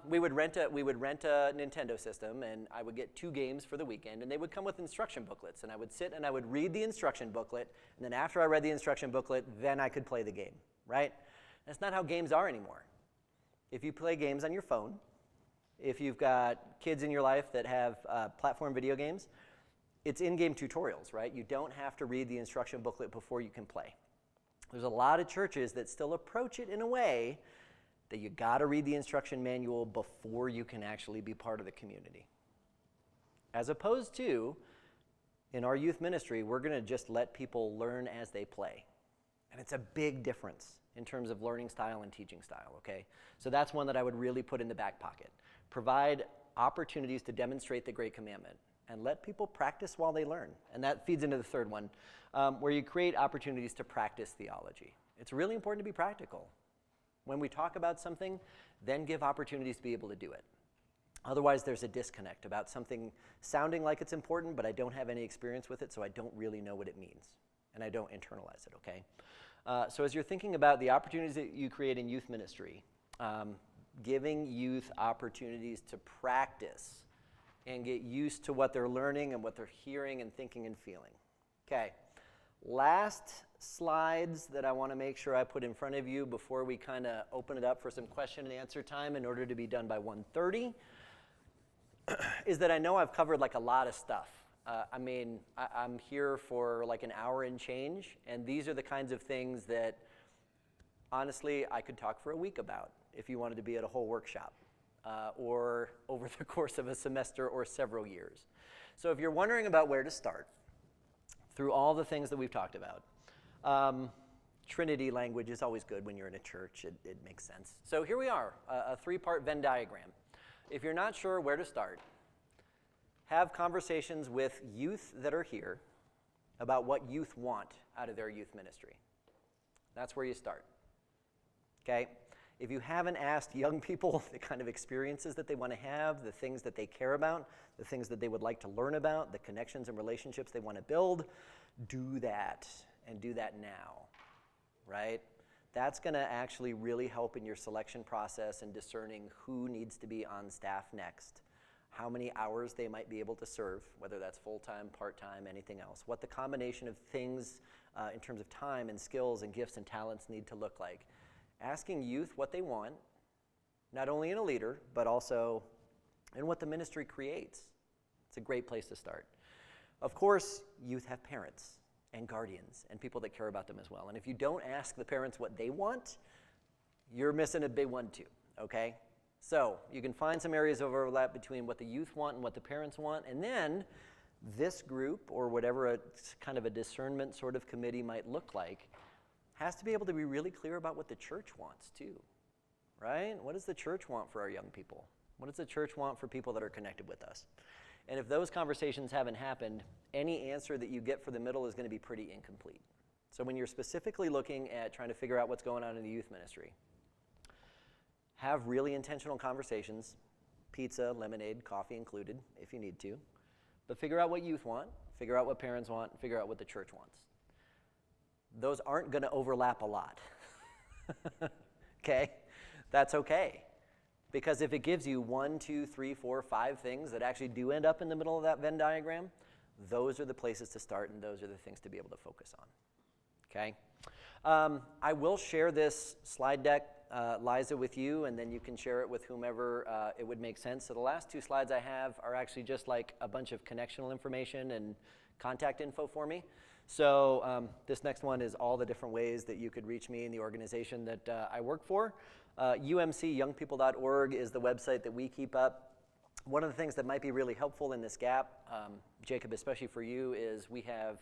S1: We would rent a Nintendo system, and I would get 2 games for the weekend, and they would come with instruction booklets. And I would sit and I would read the instruction booklet, and then after I read the instruction booklet, then I could play the game, right? That's not how games are anymore. If you play games on your phone, if you've got kids in your life that have platform video games, it's in-game tutorials, right? You don't have to read the instruction booklet before you can play. There's a lot of churches that still approach it in a way that you got to read the instruction manual before you can actually be part of the community. As opposed to, in our youth ministry, we're going to just let people learn as they play. And it's a big difference in terms of learning style and teaching style, okay? So that's one that I would really put in the back pocket. Provide opportunities to demonstrate the Great Commandment and let people practice while they learn. And that feeds into the third one, where you create opportunities to practice theology. It's really important to be practical. When we talk about something, then give opportunities to be able to do it. Otherwise, there's a disconnect about something sounding like it's important, but I don't have any experience with it, so I don't really know what it means. And I don't internalize it, okay? So as you're thinking about the opportunities that you create in youth ministry, giving youth opportunities to practice and get used to what they're learning and what they're hearing and thinking and feeling. Okay, last slides that I want to make sure I put in front of you before we kind of open it up for some question and answer time in order to be done by 1:30 is that I know I've covered like a lot of stuff. I'm here for like an hour and change, and these are the kinds of things that honestly I could talk for a week about if you wanted to be at a whole workshop. Or over the course of a semester or several years. So if you're wondering about where to start, through all the things that we've talked about, Trinity language is always good when you're in a church. It makes sense. So here we are, a 3-part Venn diagram. If you're not sure where to start, have conversations with youth that are here about what youth want out of their youth ministry. That's where you start, okay? If you haven't asked young people the kind of experiences that they want to have, the things that they care about, the things that they would like to learn about, the connections and relationships they want to build, do that, and do that now, right? That's going to actually really help in your selection process and discerning who needs to be on staff next, how many hours they might be able to serve, whether that's full-time, part-time, anything else, what the combination of things in terms of time and skills and gifts and talents need to look like. Asking youth what they want, not only in a leader, but also in what the ministry creates. It's a great place to start. Of course, youth have parents and guardians and people that care about them as well. And if you don't ask the parents what they want, you're missing a big one too, okay? So you can find some areas of overlap between what the youth want and what the parents want, and then this group, or whatever a kind of a discernment sort of committee might look like, has to be able to be really clear about what the church wants too, right? What does the church want for our young people? What does the church want for people that are connected with us? And if those conversations haven't happened, any answer that you get for the middle is going to be pretty incomplete, So when you're specifically looking at trying to figure out what's going on in the youth ministry, have really intentional conversations, pizza, lemonade, coffee included if you need to, but figure out what youth want, figure out what parents want, and figure out what the church wants. Those aren't going to overlap a lot. Okay? That's okay. Because if it gives you 1, 2, 3, 4, 5 things that actually do end up in the middle of that Venn diagram, those are the places to start and those are the things to be able to focus on. Okay? I will share this slide deck, Liza, with you, and then you can share it with whomever it would make sense. So the last 2 slides I have are actually just like a bunch of connectional information and contact info for me. So this next one is all the different ways that you could reach me in the organization that I work for. UMCyoungpeople.org is the website that we keep up. One of the things that might be really helpful in this gap, Jacob, especially for you, is we have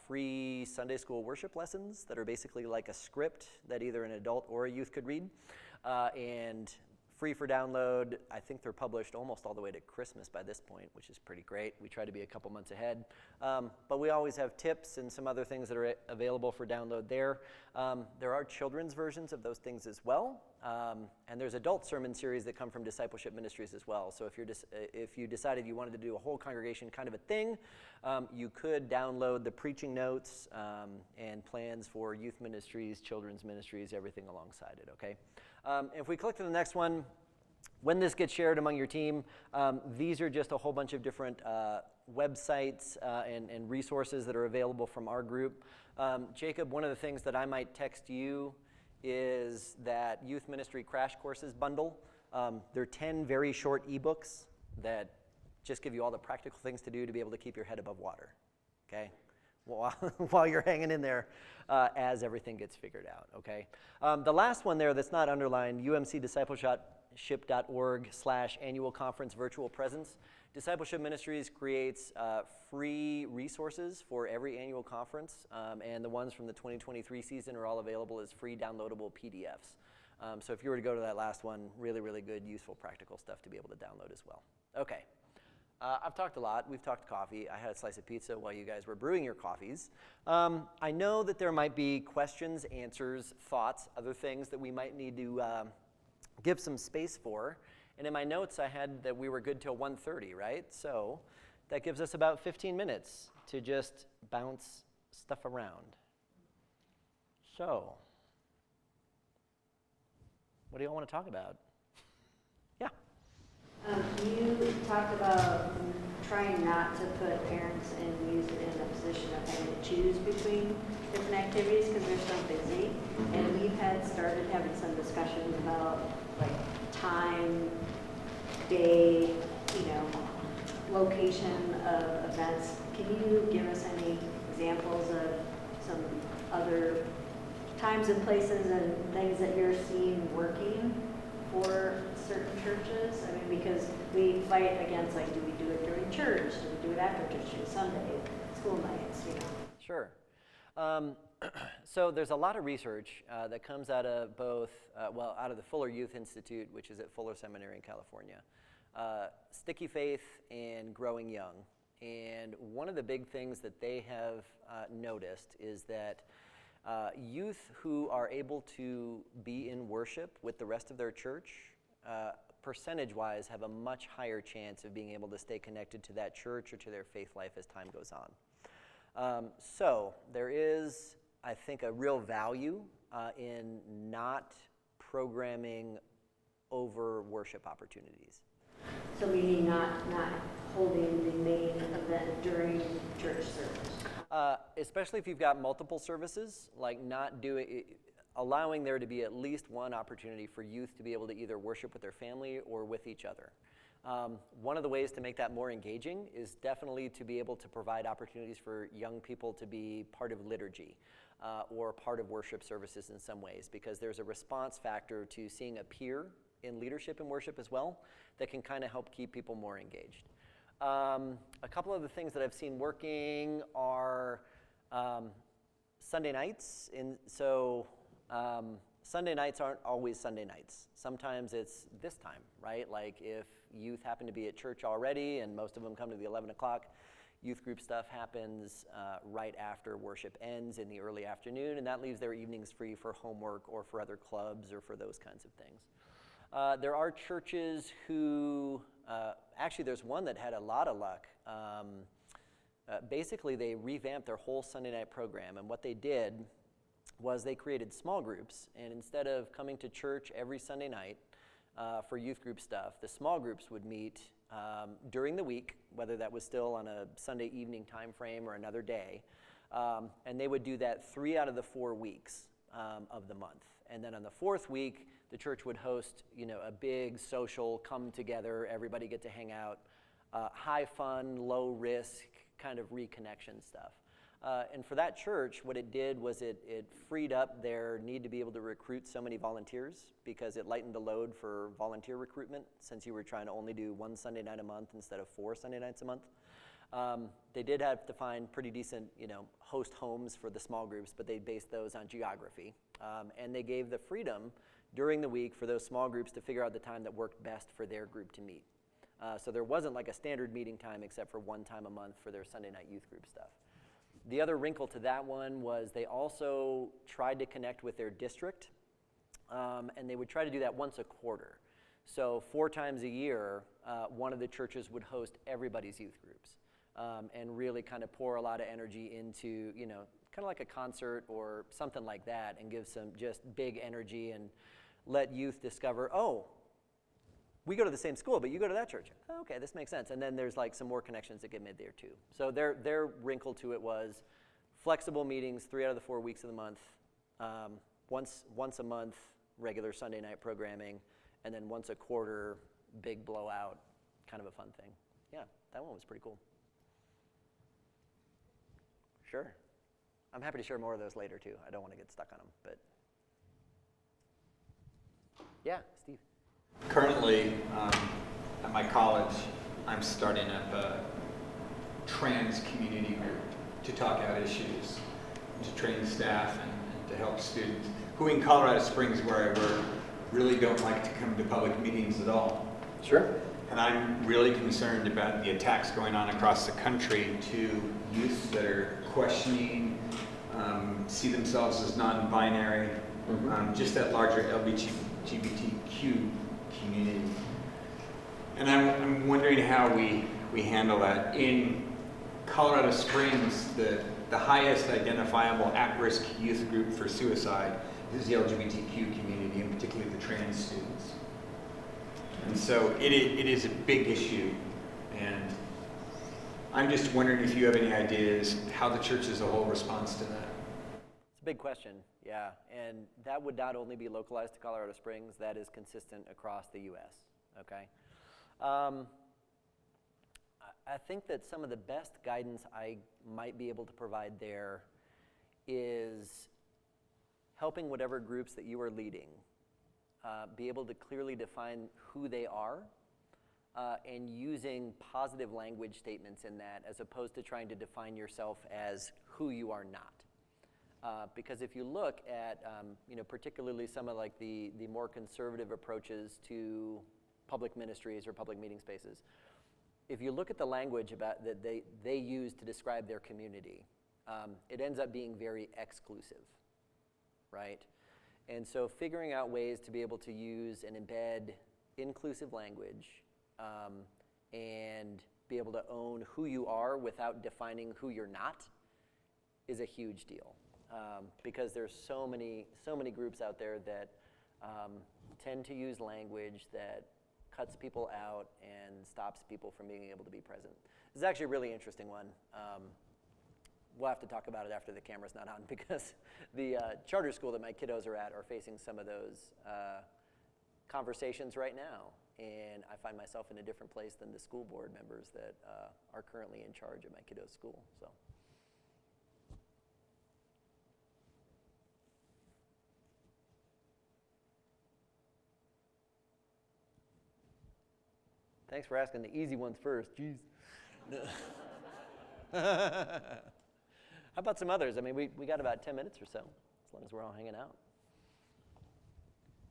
S1: free Sunday school worship lessons that are basically like a script that either an adult or a youth could read, and free for download. I think they're published almost all the way to Christmas by this point, which is pretty great. We try to be a couple months ahead. But we always have tips and some other things that are available for download there. There are children's versions of those things as well. And there's adult sermon series that come from Discipleship Ministries as well. So if you decided you wanted to do a whole congregation kind of a thing, you could download the preaching notes and plans for youth ministries, children's ministries, everything alongside it, okay? If we click to the next one, when this gets shared among your team, these are just a whole bunch of different websites and resources that are available from our group. Jacob, one of the things that I might text you is that Youth Ministry Crash Courses bundle. They're 10 very short ebooks that just give you all the practical things to do to be able to keep your head above water, okay? While you're hanging in there as everything gets figured out, okay? The last one there that's not underlined, umcdiscipleship.org/annual conference virtual presence. Discipleship Ministries creates free resources for every annual conference, and the ones from the 2023 season are all available as free downloadable PDFs. So if you were to go to that last one, really, really good, useful, practical stuff to be able to download as well. Okay. I've talked a lot. We've talked coffee. I had a slice of pizza while you guys were brewing your coffees. I know that there might be questions, answers, thoughts, other things that we might need to give some space for. And in my notes, I had that we were good till 1:30, right? So that gives us about 15 minutes to just bounce stuff around. So, what do you all want to talk about? Yeah.
S7: You talked about trying not to put parents and youth in a position of having to choose between different activities because they're so busy. And we've started having some discussions about like time, day, location of events. Can you give us any examples of some other times and places and things that you're seeing working for certain churches? I mean, because we fight against, like, do we do it during church? Do we do it after church, Sunday, school nights,
S1: Sure. So there's a lot of research that comes out of both, out of the Fuller Youth Institute, which is at Fuller Seminary in California, Sticky Faith and Growing Young. And one of the big things that they have noticed is that youth who are able to be in worship with the rest of their church, percentage-wise, have a much higher chance of being able to stay connected to that church or to their faith life as time goes on. So there is, I think, a real value in not programming over worship opportunities.
S7: So meaning not holding the main event during church service.
S1: Especially if you've got multiple services, like not allowing there to be at least one opportunity for youth to be able to either worship with their family or with each other. One of the ways to make that more engaging is definitely to be able to provide opportunities for young people to be part of liturgy or part of worship services in some ways, because there's a response factor to seeing a peer in leadership and worship as well that can kind of help keep people more engaged. A couple of the things that I've seen working are Sunday nights. Sunday nights aren't always Sunday nights. Sometimes it's this time, right? Like if youth happen to be at church already and most of them come to the 11 o'clock, Youth group stuff happens right after worship ends in the early afternoon, and that leaves their evenings free for homework or for other clubs or for those kinds of things. There are churches who, actually there's one that had a lot of luck. Basically, they revamped their whole Sunday night program, and what they did was they created small groups, and instead of coming to church every Sunday night for youth group stuff, the small groups would meet during the week, whether that was still on a Sunday evening time frame or another day, and they would do that 3 out of the 4 weeks of the month. And then on the 4th week, the church would host, a big social come together, everybody get to hang out, high fun, low risk kind of reconnection stuff. And for that church, what it did was it freed up their need to be able to recruit so many volunteers, because it lightened the load for volunteer recruitment, since you were trying to only do 1 Sunday night a month instead of 4 Sunday nights a month. They did have to find pretty decent, host homes for the small groups, but they based those on geography. And they gave the freedom during the week for those small groups to figure out the time that worked best for their group to meet. So there wasn't like a standard meeting time except for 1 time a month for their Sunday night youth group stuff. The other wrinkle to that one was they also tried to connect with their district, and they would try to do that once a quarter. So 4 times a year, one of the churches would host everybody's youth groups, and really kind of pour a lot of energy into, kind of like a concert or something like that, and give some just big energy and let youth discover, oh, we go to the same school, but you go to that church. Oh, okay, this makes sense. And then there's like some more connections that get made there too. So their wrinkle to it was flexible meetings 3 out of the 4 weeks of the month, once a month, regular Sunday night programming, and then once a quarter, big blowout, kind of a fun thing. Yeah, that one was pretty cool. Sure. I'm happy to share more of those later too. I don't want to get stuck on them, but yeah, Steve.
S5: Currently, at my college, I'm starting up a trans community group to talk out issues, to train staff and to help students who in Colorado Springs, where I work, really don't like to come to public meetings at all.
S1: Sure.
S5: And I'm really concerned about the attacks going on across the country to youth that are questioning, see themselves as non-binary, just that larger LGBTQ community. And I'm wondering how we handle that. In Colorado Springs, the highest identifiable at-risk youth group for suicide is the LGBTQ community, and particularly the trans students. And so it is a big issue, and I'm just wondering if you have any ideas how the church as a whole responds to that.
S1: It's a big question, yeah. And that would not only be localized to Colorado Springs, that is consistent across the U.S., okay? I think that some of the best guidance I might be able to provide there is helping whatever groups that you are leading be able to clearly define who they are, and using positive language statements in that, as opposed to trying to define yourself as who you are not. Because if you look at, particularly some of like the more conservative approaches to public ministries or public meeting spaces, if you look at the language about that they use to describe their community, it ends up being very exclusive, right? And so figuring out ways to be able to use and embed inclusive language, and be able to own who you are without defining who you're not is a huge deal. Because there's so many groups out there that tend to use language that cuts people out and stops people from being able to be present. This is actually a really interesting one. We'll have to talk about it after the camera's not on, because the charter school that my kiddos are at are facing some of those conversations right now. And I find myself in a different place than the school board members that are currently in charge of my kiddos' school. So. Thanks for asking the easy ones first. Jeez. How about some others? I mean, we got about 10 minutes or so, as long as we're all hanging out.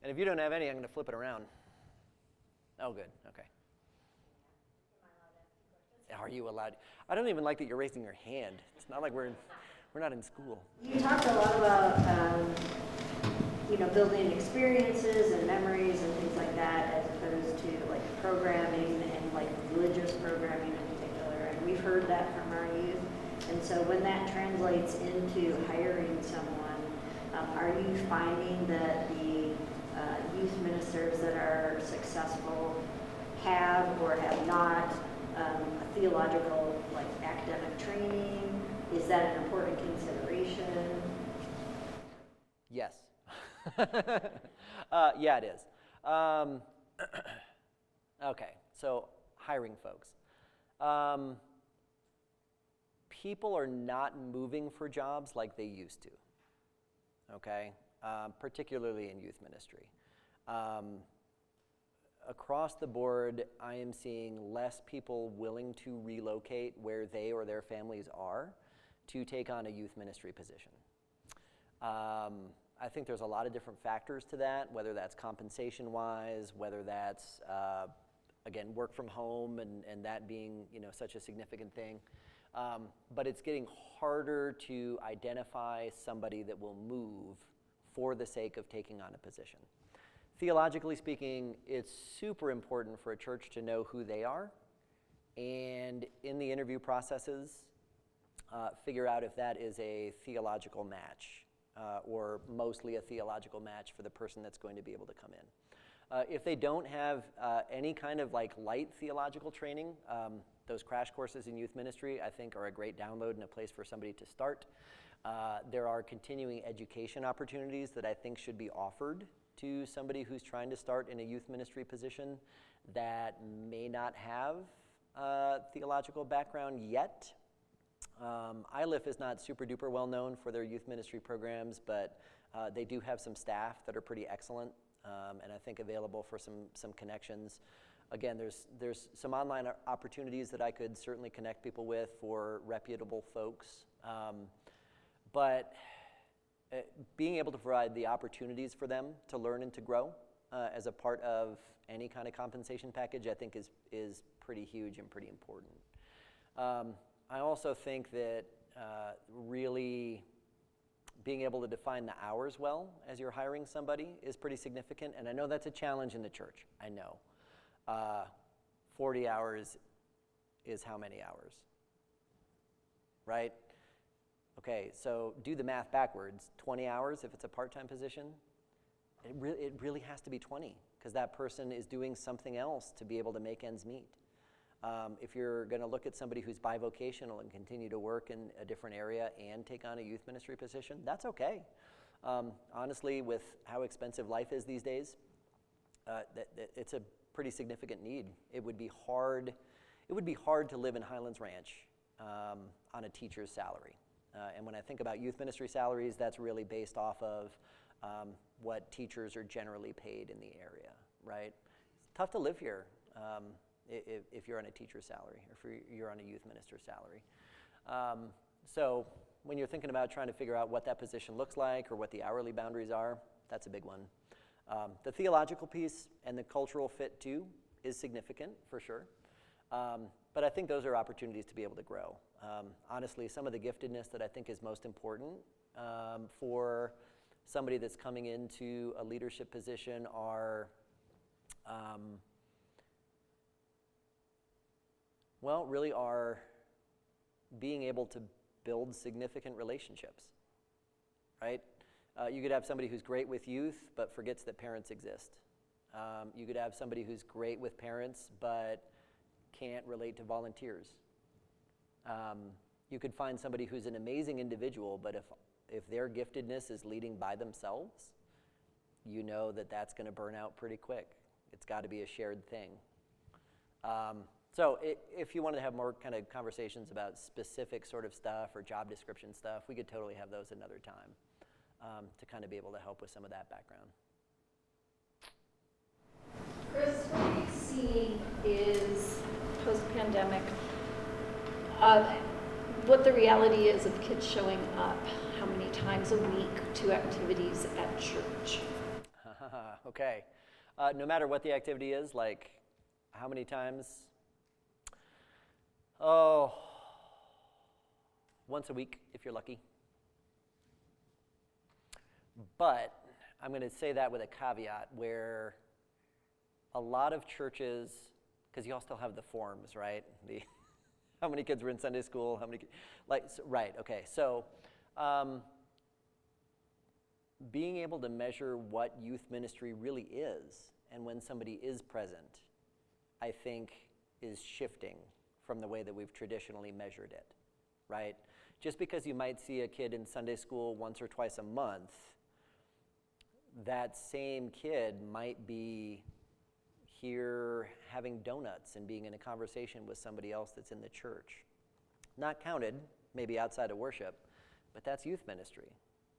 S1: And if you don't have any, I'm going to flip it around. Oh, good. Okay. Are you allowed? I don't even like that you're raising your hand. It's not like we're not in school.
S7: You talked a lot about, building experiences and memories and things like that, as opposed to like programming and like religious programming in particular. And we've heard that from our youth. And so when that translates into hiring someone, are you finding that the youth ministers that are successful have or have not a theological, like academic training? Is that an important consideration?
S1: Yes. Yeah, it is. Okay, so hiring folks. People are not moving for jobs like they used to, okay? Particularly in youth ministry. Across the board, I am seeing less people willing to relocate where they or their families are to take on a youth ministry position. I think there's a lot of different factors to that, whether that's compensation-wise, whether that's, again, work from home and that being, such a significant thing. But it's getting harder to identify somebody that will move for the sake of taking on a position. Theologically speaking, it's super important for a church to know who they are, and in the interview processes, figure out if that is a theological match, or mostly a theological match for the person that's going to be able to come in. If they don't have any kind of like light theological training, those crash courses in youth ministry, I think, are a great download and a place for somebody to start. There are continuing education opportunities that I think should be offered to somebody who's trying to start in a youth ministry position that may not have a theological background yet. ILIF is not super duper well known for their youth ministry programs, but they do have some staff that are pretty excellent, and I think available for some connections. Again, there's some online opportunities that I could certainly connect people with for reputable folks, but being able to provide the opportunities for them to learn and to grow as a part of any kind of compensation package, I think is pretty huge and pretty important. I also think that really being able to define the hours well as you're hiring somebody is pretty significant, and I know that's a challenge in the church, I know. 40 hours is how many hours, right? Okay, so do the math backwards. 20 hours if it's a part-time position, it really has to be 20, because that person is doing something else to be able to make ends meet. If you're going to look at somebody who's bivocational and continue to work in a different area and take on a youth ministry position, that's okay. Honestly, with how expensive life is these days, it's a pretty significant need. It would be hard to live in Highlands Ranch on a teacher's salary. And when I think about youth ministry salaries, that's really based off of what teachers are generally paid in the area, right? It's tough to live here if you're on a teacher's salary or if you're on a youth minister's salary. So when you're thinking about trying to figure out what that position looks like or what the hourly boundaries are, that's a big one. The theological piece and the cultural fit too is significant for sure. But I think those are opportunities to be able to grow. Honestly, some of the giftedness that I think is most important for somebody that's coming into a leadership position are, really are being able to build significant relationships, right? You could have somebody who's great with youth but forgets that parents exist. You could have somebody who's great with parents but can't relate to volunteers. You could find somebody who's an amazing individual, but if their giftedness is leading by themselves, you know that that's going to burn out pretty quick. It's got to be a shared thing. So if you wanted to have more kind of conversations about specific sort of stuff or job description stuff, we could totally have those another time to kind of be able to help with some of that background.
S6: Chris, what are you seeing is post-pandemic, what the reality is of kids showing up, how many times a week to activities at church?
S1: Okay. No matter what the activity is, like how many times? Oh, once a week if you're lucky. But I'm going to say that with a caveat where a lot of churches, because you all still have the forms, right? How many kids were in Sunday school? How many? Right. Okay. So, being able to measure what youth ministry really is, and when somebody is present, I think is shifting from the way that we've traditionally measured it, right? Just because you might see a kid in Sunday school once or twice a month, that same kid might be here having donuts and being in a conversation with somebody else that's in the church. Not counted, maybe outside of worship, but that's youth ministry,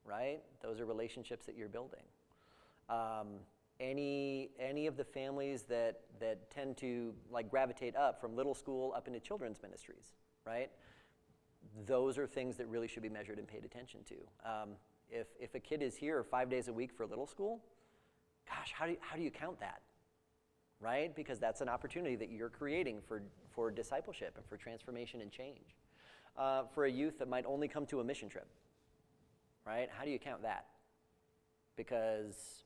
S1: right? Those are relationships that you're building. Any of the families that tend to like gravitate up from little school up into children's ministries, right? Those are things that really should be measured and paid attention to. If a kid is here 5 days a week for little school, gosh, how do you count that? Right? Because that's an opportunity that you're creating for discipleship and for transformation and change. For a youth that might only come to a mission trip, right? How do you count that? Because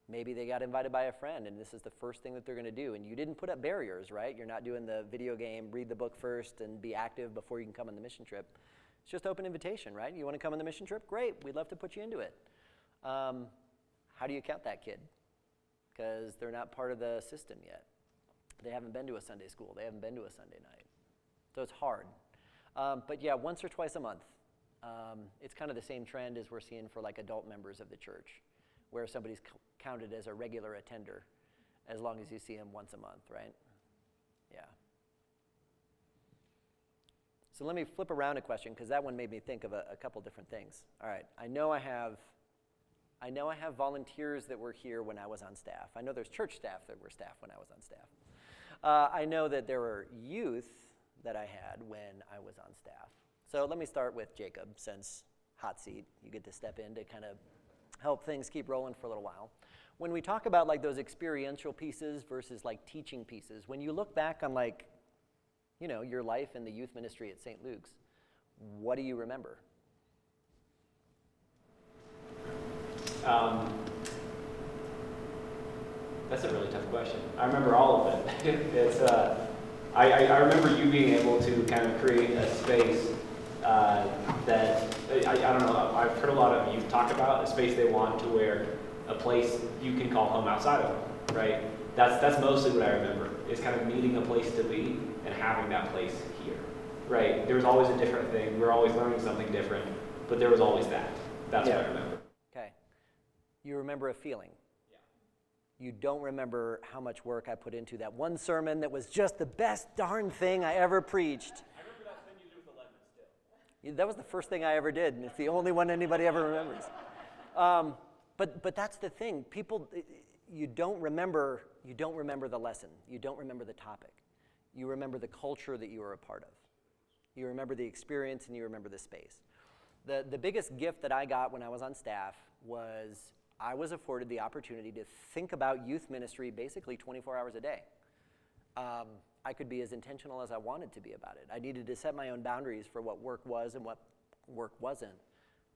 S1: maybe they got invited by a friend and this is the first thing that they're going to do, and you didn't put up barriers, right? You're not doing the video game, read the book first and be active before you can come on the mission trip. It's just open invitation, right? You want to come on the mission trip? Great, we'd love to put you into it. How do you count that kid? Because they're not part of the system yet. They haven't been to a Sunday school. They haven't been to a Sunday night. So it's hard. But yeah, once or twice a month. It's kind of the same trend as we're seeing for like adult members of the church, where somebody's counted as a regular attender as long as you see them once a month, right? Yeah. So let me flip around a question, because that one made me think of a couple different things. All right, I know I have volunteers that were here when I was on staff. I know there's church staff that were staff when I was on staff. I know that there were youth that I had when I was on staff. So let me start with Jacob, since hot seat, you get to step in to kind of help things keep rolling for a little while. When we talk about like those experiential pieces versus like teaching pieces, when you look back on like, you know, your life in the youth ministry at St. Luke's, what do you remember?
S8: That's a really tough question. I remember all of it. It's I remember you being able to kind of create a space that I don't know. I've heard a lot of youth talk about a space they want to where a place you can call home outside of them, right? That's mostly what I remember. Is kind of needing a place to be and having that place here, right? There was always a different thing. We're always learning something different, but there was always that. That's what I remember.
S1: Okay. You remember a feeling.
S8: Yeah.
S1: You don't remember how much work I put into that one sermon that was just the best darn thing I ever preached.
S8: I remember that thing you did with the lemon still.
S1: That was the first thing I ever did, and it's the only one anybody ever remembers. But that's the thing. People, you don't remember the lesson. You don't remember the topic. You remember the culture that you were a part of. You remember the experience, and you remember the space. The biggest gift that I got when I was on staff was I was afforded the opportunity to think about youth ministry basically 24 hours a day. I could be as intentional as I wanted to be about it. I needed to set my own boundaries for what work was and what work wasn't.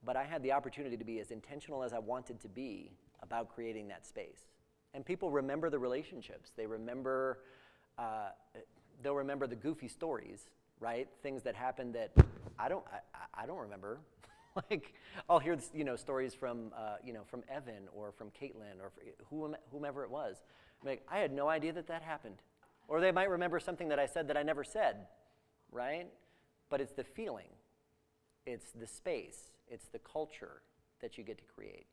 S1: But I had the opportunity to be as intentional as I wanted to be about creating that space. And people remember the relationships. They remember, they'll remember the goofy stories, right? Things that happened that I don't remember. Like, I'll hear, stories from, from Evan or from Caitlin or whomever it was. I'm like, I had no idea that happened. Or they might remember something that I said that I never said, right? But it's the feeling. It's the space. It's the culture that you get to create.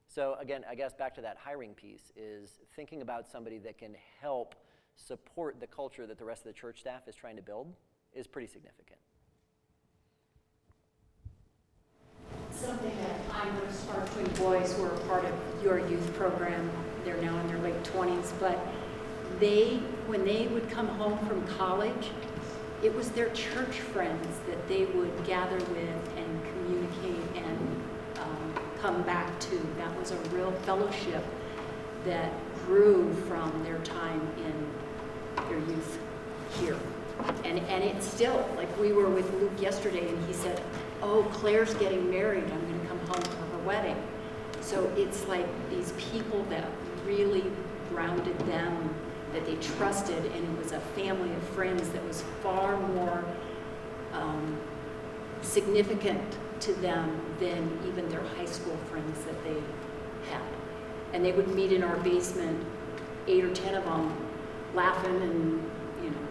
S1: So again, I guess back to that hiring piece is thinking about somebody that can help support the culture that the rest of the church staff is trying to build is pretty significant.
S9: Something that I noticed our twin boys were part of your youth program. They're now in their late 20s, but when they would come home from college, it was their church friends that they would gather with and communicate and come back to. That was a real fellowship that grew from their time in their youth here. And it's still, like we were with Luke yesterday and he said, oh, Claire's getting married, I'm gonna come home for her wedding. So it's like these people that really grounded them, that they trusted, and it was a family of friends that was far more significant to them than even their high school friends that they had. And they would meet in our basement, 8 or 10 of them, laughing and, you know,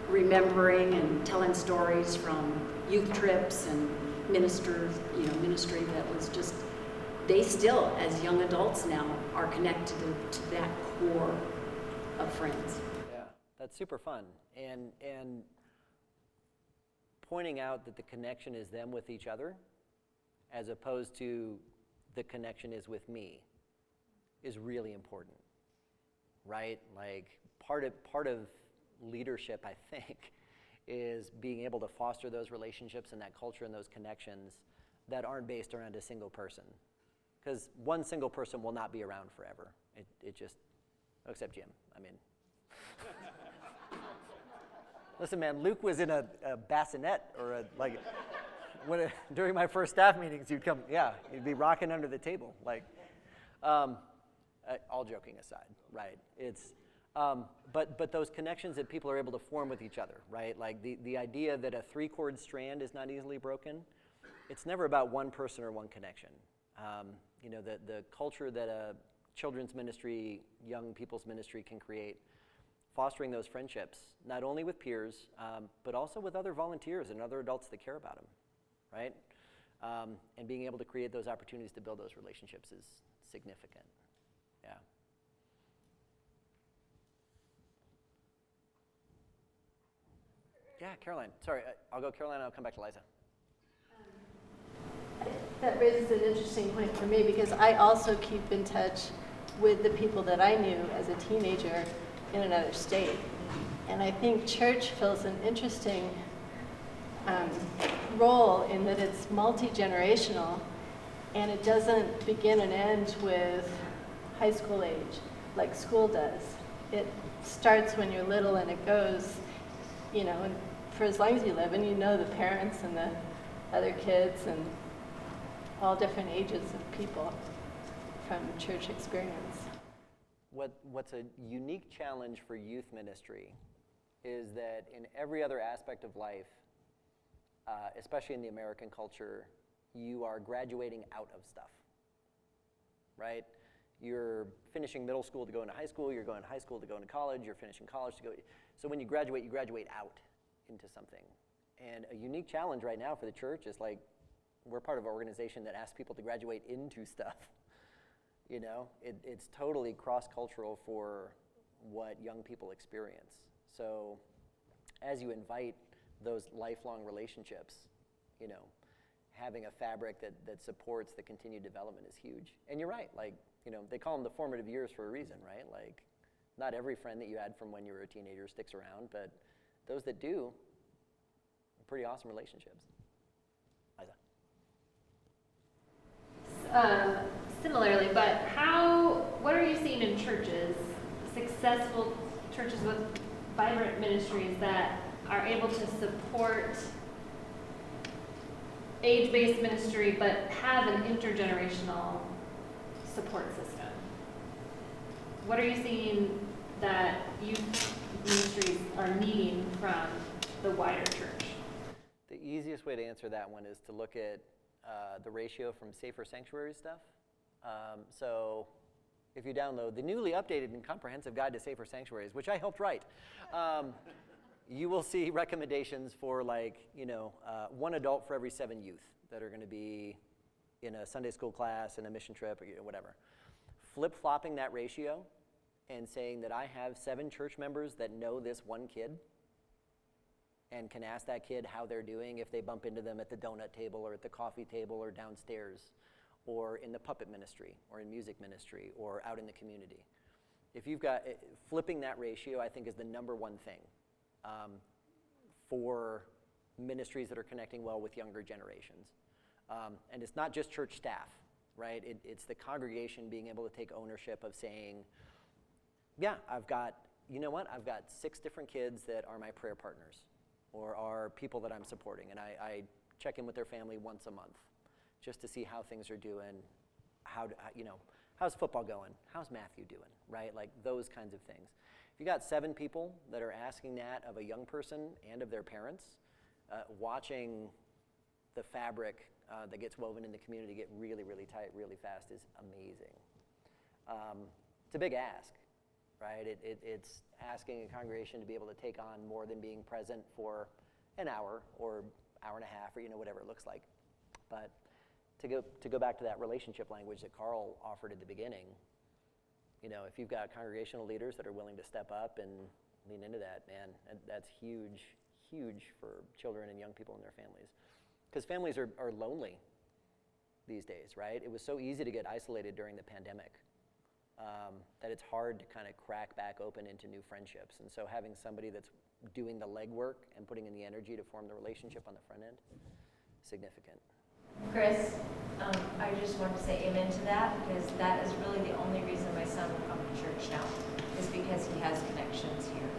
S9: remembering and telling stories from youth trips and ministry that was just, they still, as young adults now, are connected to that core of friends.
S1: Yeah, that's super fun. And pointing out that the connection is them with each other, as opposed to the connection is with me, is really important, right? Like part of leadership, I think, is being able to foster those relationships and that culture and those connections that aren't based around a single person. Because one single person will not be around forever. It just, except Jim, I mean. Listen, man, Luke was in a bassinet or during my first staff meetings, you'd be rocking under the table. Like, all joking aside, right? It's, but those connections that people are able to form with each other, right? Like the idea that a 3-chord strand is not easily broken, it's never about one person or one connection. The culture that a children's ministry, young people's ministry can create, fostering those friendships, not only with peers, but also with other volunteers and other adults that care about them, right? And being able to create those opportunities to build those relationships is significant, yeah. Yeah, Caroline. Sorry, I'll go Caroline and I'll come back to Liza.
S10: That raises an interesting point for me because I also keep in touch with the people that I knew as a teenager in another state. And I think church fills an interesting role in that it's multi-generational and it doesn't begin and end with high school age like school does. It starts when you're little and it goes, and for as long as you live, and you know the parents and the other kids and all different ages of people from church experience.
S1: What's a unique challenge for youth ministry is that in every other aspect of life, especially in the American culture, you are graduating out of stuff, right? You're finishing middle school to go into high school, you're going to high school to go into college, you're finishing college to go. So when you graduate out into something. And a unique challenge right now for the church is like, we're part of an organization that asks people to graduate into stuff. It's totally cross-cultural for what young people experience. So as you invite those lifelong relationships, having a fabric that supports the continued development is huge. And you're right, they call them the formative years for a reason, right? Like, not every friend that you had from when you were a teenager sticks around, but those that do, are pretty awesome relationships. Liza?
S2: Similarly, but what are you seeing in churches, successful churches with vibrant ministries that are able to support age-based ministry but have an intergenerational support system? What are you seeing that youth ministries are needing from the wider church?
S1: The easiest way to answer that one is to look at the ratio from Safer Sanctuary stuff. So if you download the newly updated and comprehensive guide to safer sanctuaries, which I helped write, you will see recommendations for one adult for every 7 youth that are going to be in a Sunday school class, in a mission trip, or whatever. Flip-flopping that ratio and saying that I have 7 church members that know this one kid and can ask that kid how they're doing if they bump into them at the donut table or at the coffee table or downstairs or in the puppet ministry or in music ministry or out in the community. If you've got, flipping that ratio I think is the number one thing for ministries that are connecting well with younger generations. And it's not just church staff, right? It's the congregation being able to take ownership of saying, yeah, I've got 6 different kids that are my prayer partners. or are people that I'm supporting, and I check in with their family once a month just to see how things are doing, how's football going, how's Matthew doing, right? Like those kinds of things. If you got 7 people that are asking that of a young person and of their parents, watching the fabric that gets woven in the community get really, really tight really fast is amazing. It's a big ask, right? It's asking a congregation to be able to take on more than being present for an hour or hour and a half, or whatever it looks like. But to go back to that relationship language that Carl offered at the beginning, if you've got congregational leaders that are willing to step up and lean into that, man, that's huge, huge for children and young people and their families. Because families are lonely these days, right? It was so easy to get isolated during the pandemic that it's hard to kind of crack back open into new friendships. And so having somebody that's doing the legwork and putting in the energy to form the relationship on the front end, significant.
S4: Chris, I just wanted to say amen to that, because that is really the only reason my son will come to church now, is because he has connections here.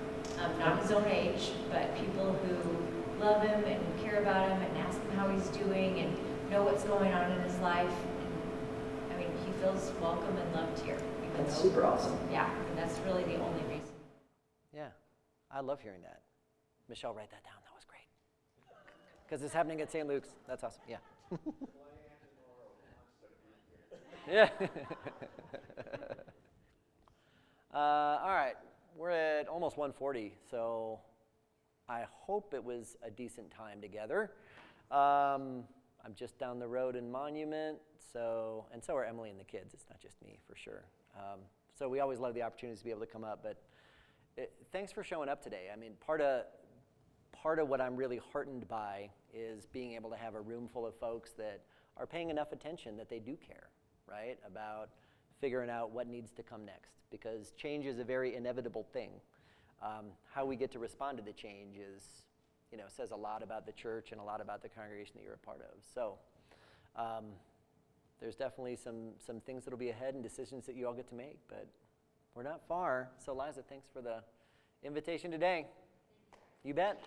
S4: Not his own age, but people who love him and who care about him and ask him how he's doing and know what's going on in his life. And, I mean, he feels welcome and loved here.
S1: That's super awesome.
S4: Yeah, and that's really the only reason.
S1: Yeah, I love hearing that. Michelle, write that down. That was great. Because it's happening at St. Luke's. That's awesome. Yeah. Yeah. All right. We're at almost 1:40, so I hope it was a decent time together. I'm just down the road in Monument, so are Emily and the kids. It's not just me, for sure. So we always love the opportunities to be able to come up, but thanks for showing up today. I mean, part of what I'm really heartened by is being able to have a room full of folks that are paying enough attention that they do care, right, about figuring out what needs to come next, because change is a very inevitable thing. How we get to respond to the change is, says a lot about the church and a lot about the congregation that you're a part of. So there's definitely some things that'll be ahead and decisions that you all get to make, but we're not far. So Liza, thanks for the invitation today. You bet.